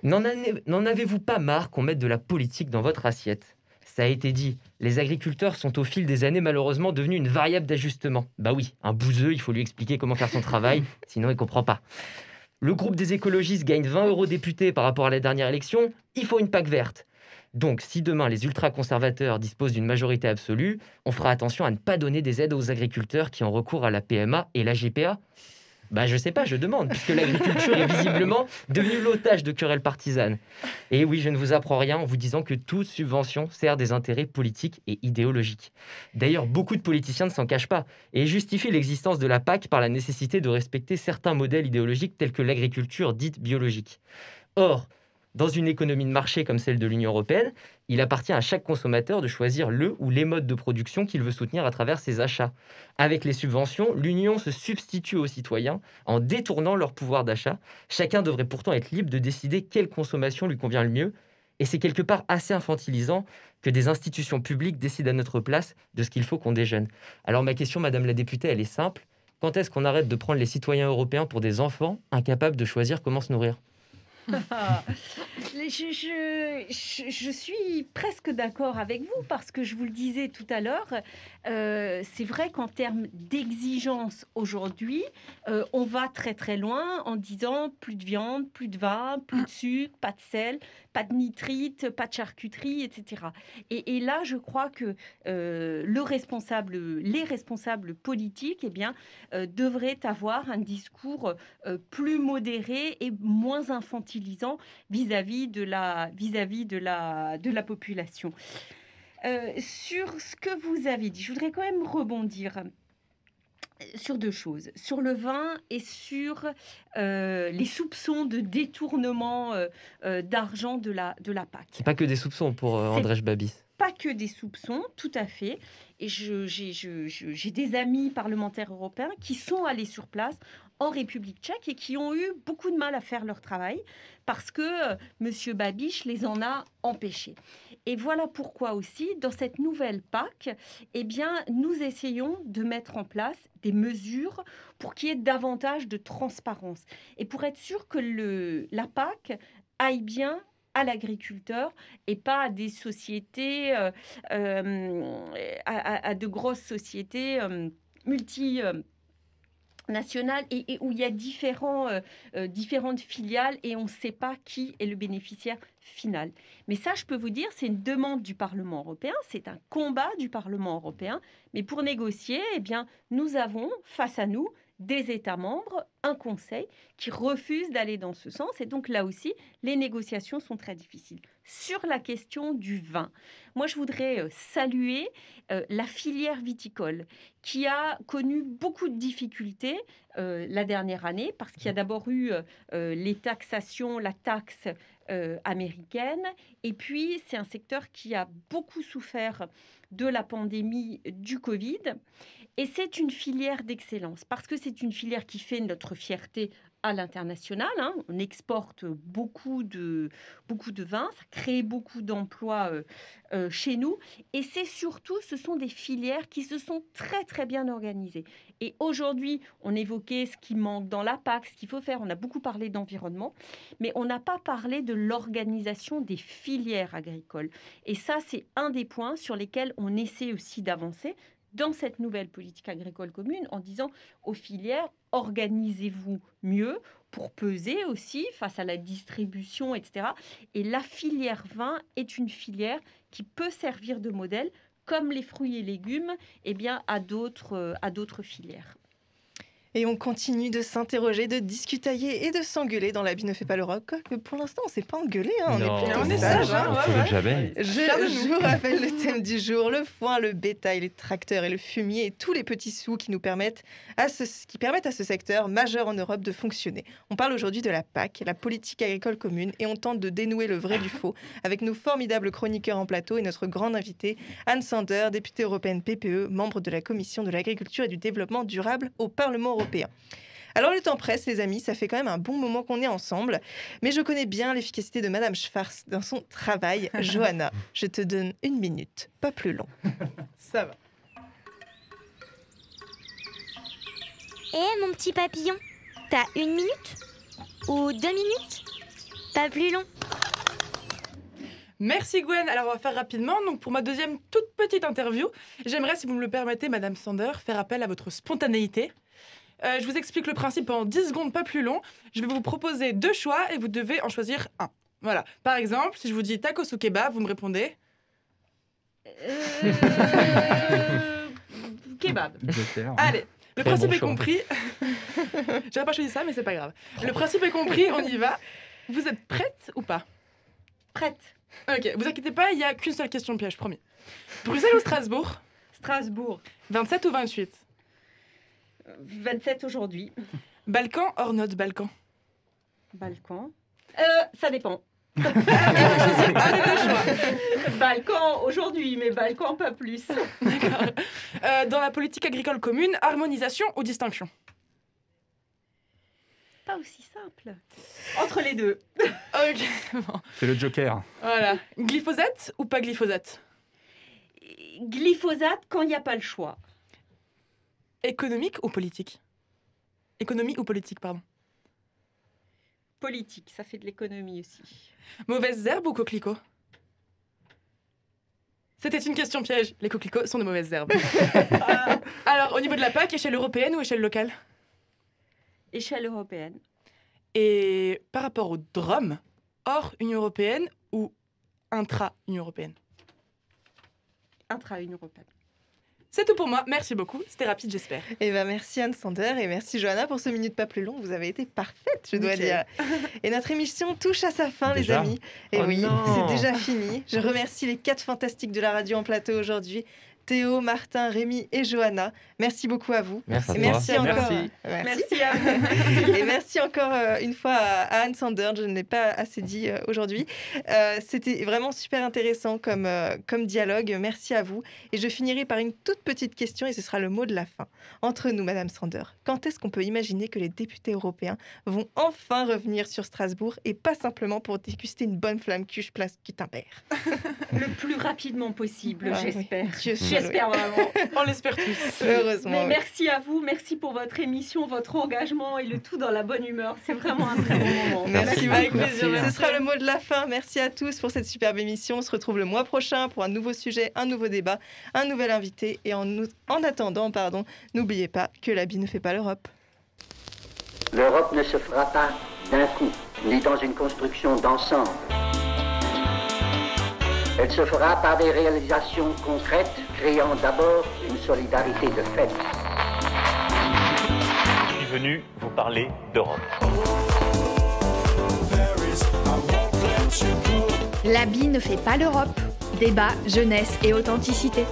[SPEAKER 6] N'en avez-vous pas marre qu'on mette de la politique dans votre assiette ? Ça a été dit, les agriculteurs sont au fil des années malheureusement devenus une variable d'ajustement. Bah oui, un bouseux, il faut lui expliquer comment faire son travail, sinon il ne comprend pas. Le groupe des écologistes gagne 20 € députés par rapport à la dernière élection, il faut une PAC verte. Donc, si demain les ultra-conservateurs disposent d'une majorité absolue, on fera attention à ne pas donner des aides aux agriculteurs qui ont recours à la PMA et la GPA. Bah, je sais pas, je demande, puisque l'agriculture est visiblement devenue l'otage de querelles partisanes. Et oui, je ne vous apprends rien en vous disant que toute subvention sert des intérêts politiques et idéologiques. D'ailleurs, beaucoup de politiciens ne s'en cachent pas et justifient l'existence de la PAC par la nécessité de respecter certains modèles idéologiques tels que l'agriculture dite biologique. Or, dans une économie de marché comme celle de l'Union européenne, il appartient à chaque consommateur de choisir le ou les modes de production qu'il veut soutenir à travers ses achats. Avec les subventions, l'Union se substitue aux citoyens en détournant leur pouvoir d'achat. Chacun devrait pourtant être libre de décider quelle consommation lui convient le mieux. Et c'est quelque part assez infantilisant que des institutions publiques décident à notre place de ce qu'il faut qu'on déjeune. Alors ma question, Madame la députée, elle est simple. Quand est-ce qu'on arrête de prendre les citoyens européens pour des enfants incapables de choisir comment se nourrir ?
[SPEAKER 7] Je suis presque d'accord avec vous parce que je vous le disais tout à l'heure, c'est vrai qu'en termes d'exigence aujourd'hui, on va très très loin en disant plus de viande, plus de vin, plus de sucre, pas de sel, pas de nitrite, pas de charcuterie, etc. Et là, je crois que les responsables politiques devraient avoir un discours plus modéré et moins infantilisant vis-à-vis de la population. Sur ce que vous avez dit, je voudrais quand même rebondir sur deux choses, sur le vin et sur les soupçons de détournement d'argent de la PAC.
[SPEAKER 6] C'est pas que des soupçons pour Andrej Babis.
[SPEAKER 7] Pas que des soupçons, tout à fait. Et j'ai des amis parlementaires européens qui sont allés sur place en République tchèque et qui ont eu beaucoup de mal à faire leur travail parce que M. Babiš les en a empêchés. Et voilà pourquoi aussi, dans cette nouvelle PAC, nous essayons de mettre en place des mesures pour qu'il y ait davantage de transparence et pour être sûr que la PAC aille bien à l'agriculteur et pas à des sociétés, à de grosses sociétés multinationales et où il y a différentes filiales et on ne sait pas qui est le bénéficiaire final. Mais ça, je peux vous dire, c'est une demande du Parlement européen, c'est un combat du Parlement européen. Mais pour négocier, eh bien, nous avons face à nous des États membres, un Conseil qui refuse d'aller dans ce sens. Et donc là aussi, les négociations sont très difficiles. Sur la question du vin, moi je voudrais saluer la filière viticole qui a connu beaucoup de difficultés la dernière année parce qu'il y a d'abord eu les taxations, la taxe américaine. Et puis, c'est un secteur qui a beaucoup souffert de la pandémie du Covid. Et c'est une filière d'excellence parce que c'est une filière qui fait notre fierté à l'international. On exporte beaucoup de vin, ça crée beaucoup d'emplois chez nous. Et c'est surtout, ce sont des filières qui se sont très, très bien organisées. Et aujourd'hui, on évoquait ce qui manque dans la PAC, ce qu'il faut faire. On a beaucoup parlé d'environnement, mais on n'a pas parlé de l'organisation des filières agricoles. Et ça, c'est un des points sur lesquels on essaie aussi d'avancer dans cette nouvelle politique agricole commune en disant aux filières, organisez-vous mieux pour peser aussi face à la distribution, etc. Et la filière vin est une filière qui peut servir de modèle, comme les fruits et légumes, eh bien, à d'autres filières.
[SPEAKER 4] Et on continue de s'interroger, de discutailler et de s'engueuler dans l'habit ne fait pas le rock. Mais pour l'instant, on ne s'est pas engueulé. On est sage. Je vous rappelle le thème du jour, le foin, le bétail, les tracteurs et le fumier et tous les petits sous qui permettent à ce secteur majeur en Europe de fonctionner. On parle aujourd'hui de la PAC, la politique agricole commune, et on tente de dénouer le vrai du faux avec nos formidables chroniqueurs en plateau et notre grande invitée, Anne Sander, députée européenne PPE, membre de la Commission de l'agriculture et du développement durable au Parlement européen. Alors le temps presse les amis, ça fait quand même un bon moment qu'on est ensemble, mais je connais bien l'efficacité de Madame Schwarz dans son travail. Johanna, je te donne 1 minute, pas plus long.
[SPEAKER 8] Ça va.
[SPEAKER 12] Mon petit papillon, t'as 1 minute ou 2 minutes? Pas plus long.
[SPEAKER 8] Merci Gwen. Alors on va faire rapidement. Donc pour ma deuxième toute petite interview, j'aimerais, si vous me le permettez, Madame Sander, faire appel à votre spontanéité. Je vous explique le principe en 10 secondes, pas plus long. Je vais vous proposer 2 choix et vous devez en choisir un. Voilà. Par exemple, si je vous dis tacos ou kebab, vous me répondez
[SPEAKER 7] Kebab.
[SPEAKER 8] Allez, le principe est compris. J'aurais pas choisi ça, mais c'est pas grave. Le principe est compris, on y va. Vous êtes prête ou pas?
[SPEAKER 7] Prête.
[SPEAKER 8] Ok, vous inquiétez pas, il n'y a qu'une seule question piège, promis. Bruxelles ou Strasbourg?
[SPEAKER 7] Strasbourg.
[SPEAKER 8] 27 ou 28?
[SPEAKER 7] 27 aujourd'hui.
[SPEAKER 8] Balkan hors note Balkan?
[SPEAKER 7] Balkan. Ça dépend. Balkan aujourd'hui, mais Balkan pas plus.
[SPEAKER 8] D'accord. Dans la politique agricole commune, harmonisation ou distinction?
[SPEAKER 7] Pas aussi simple. Entre les deux.
[SPEAKER 8] Ok. Bon.
[SPEAKER 5] C'est le joker.
[SPEAKER 8] Voilà. Glyphosate ou pas glyphosate?
[SPEAKER 7] Glyphosate quand il n'y a pas le choix.
[SPEAKER 8] Économique ou politique? Économie ou politique, pardon.
[SPEAKER 7] Politique, ça fait de l'économie aussi.
[SPEAKER 8] Mauvaises herbes ou coquelicots? C'était une question piège. Les coquelicots sont de mauvaises herbes. Alors, au niveau de la PAC, échelle européenne ou échelle locale?
[SPEAKER 7] Échelle européenne.
[SPEAKER 8] Et par rapport au DROM, hors Union européenne ou intra-Union européenne?
[SPEAKER 7] Intra-Union européenne.
[SPEAKER 8] C'est tout pour moi. Merci beaucoup. C'était rapide, j'espère.
[SPEAKER 4] Et merci Anne Sander et merci Johanna pour ce minute pas plus long. Vous avez été parfaite, je dois dire. Et notre émission touche à sa fin, les amis. Et oui, c'est déjà fini. Je remercie les 4 fantastiques de la radio en plateau aujourd'hui. Théo, Martin, Rémi et Johanna. Merci beaucoup à vous.
[SPEAKER 9] Merci,
[SPEAKER 4] merci encore.
[SPEAKER 7] Merci à vous.
[SPEAKER 4] Et merci encore une fois à Anne Sander. Je ne l'ai pas assez dit aujourd'hui. C'était vraiment super intéressant comme dialogue. Merci à vous. Et je finirai par une toute petite question et ce sera le mot de la fin. Entre nous, Madame Sander, quand est-ce qu'on peut imaginer que les députés européens vont enfin revenir sur Strasbourg et pas simplement pour déguster une bonne flamme cuche place Gutenberg?
[SPEAKER 7] Le plus rapidement possible, j'espère.
[SPEAKER 4] Oui.
[SPEAKER 7] l'espère vraiment.
[SPEAKER 8] On l'espère tous.
[SPEAKER 4] Heureusement.
[SPEAKER 7] Mais
[SPEAKER 4] oui.
[SPEAKER 7] merci à vous, merci pour votre émission, votre engagement et le tout dans la bonne humeur. C'est vraiment un très bon moment.
[SPEAKER 4] Merci beaucoup.
[SPEAKER 8] Avec plaisir,
[SPEAKER 4] Ce
[SPEAKER 8] merci.
[SPEAKER 4] sera le mot de la fin. Merci à tous pour cette superbe émission. On se retrouve le mois prochain pour un nouveau sujet, un nouveau débat, un nouvel invité. Et en attendant, n'oubliez pas que l'habit ne fait pas l'Europe.
[SPEAKER 1] L'Europe ne se fera pas d'un coup, ni dans une construction d'ensemble. Elle se fera par des réalisations concrètes, créant d'abord une solidarité de fait.
[SPEAKER 2] Je suis venu vous parler d'Europe.
[SPEAKER 3] L'habit ne fait pas l'Europe. Débat, jeunesse et authenticité.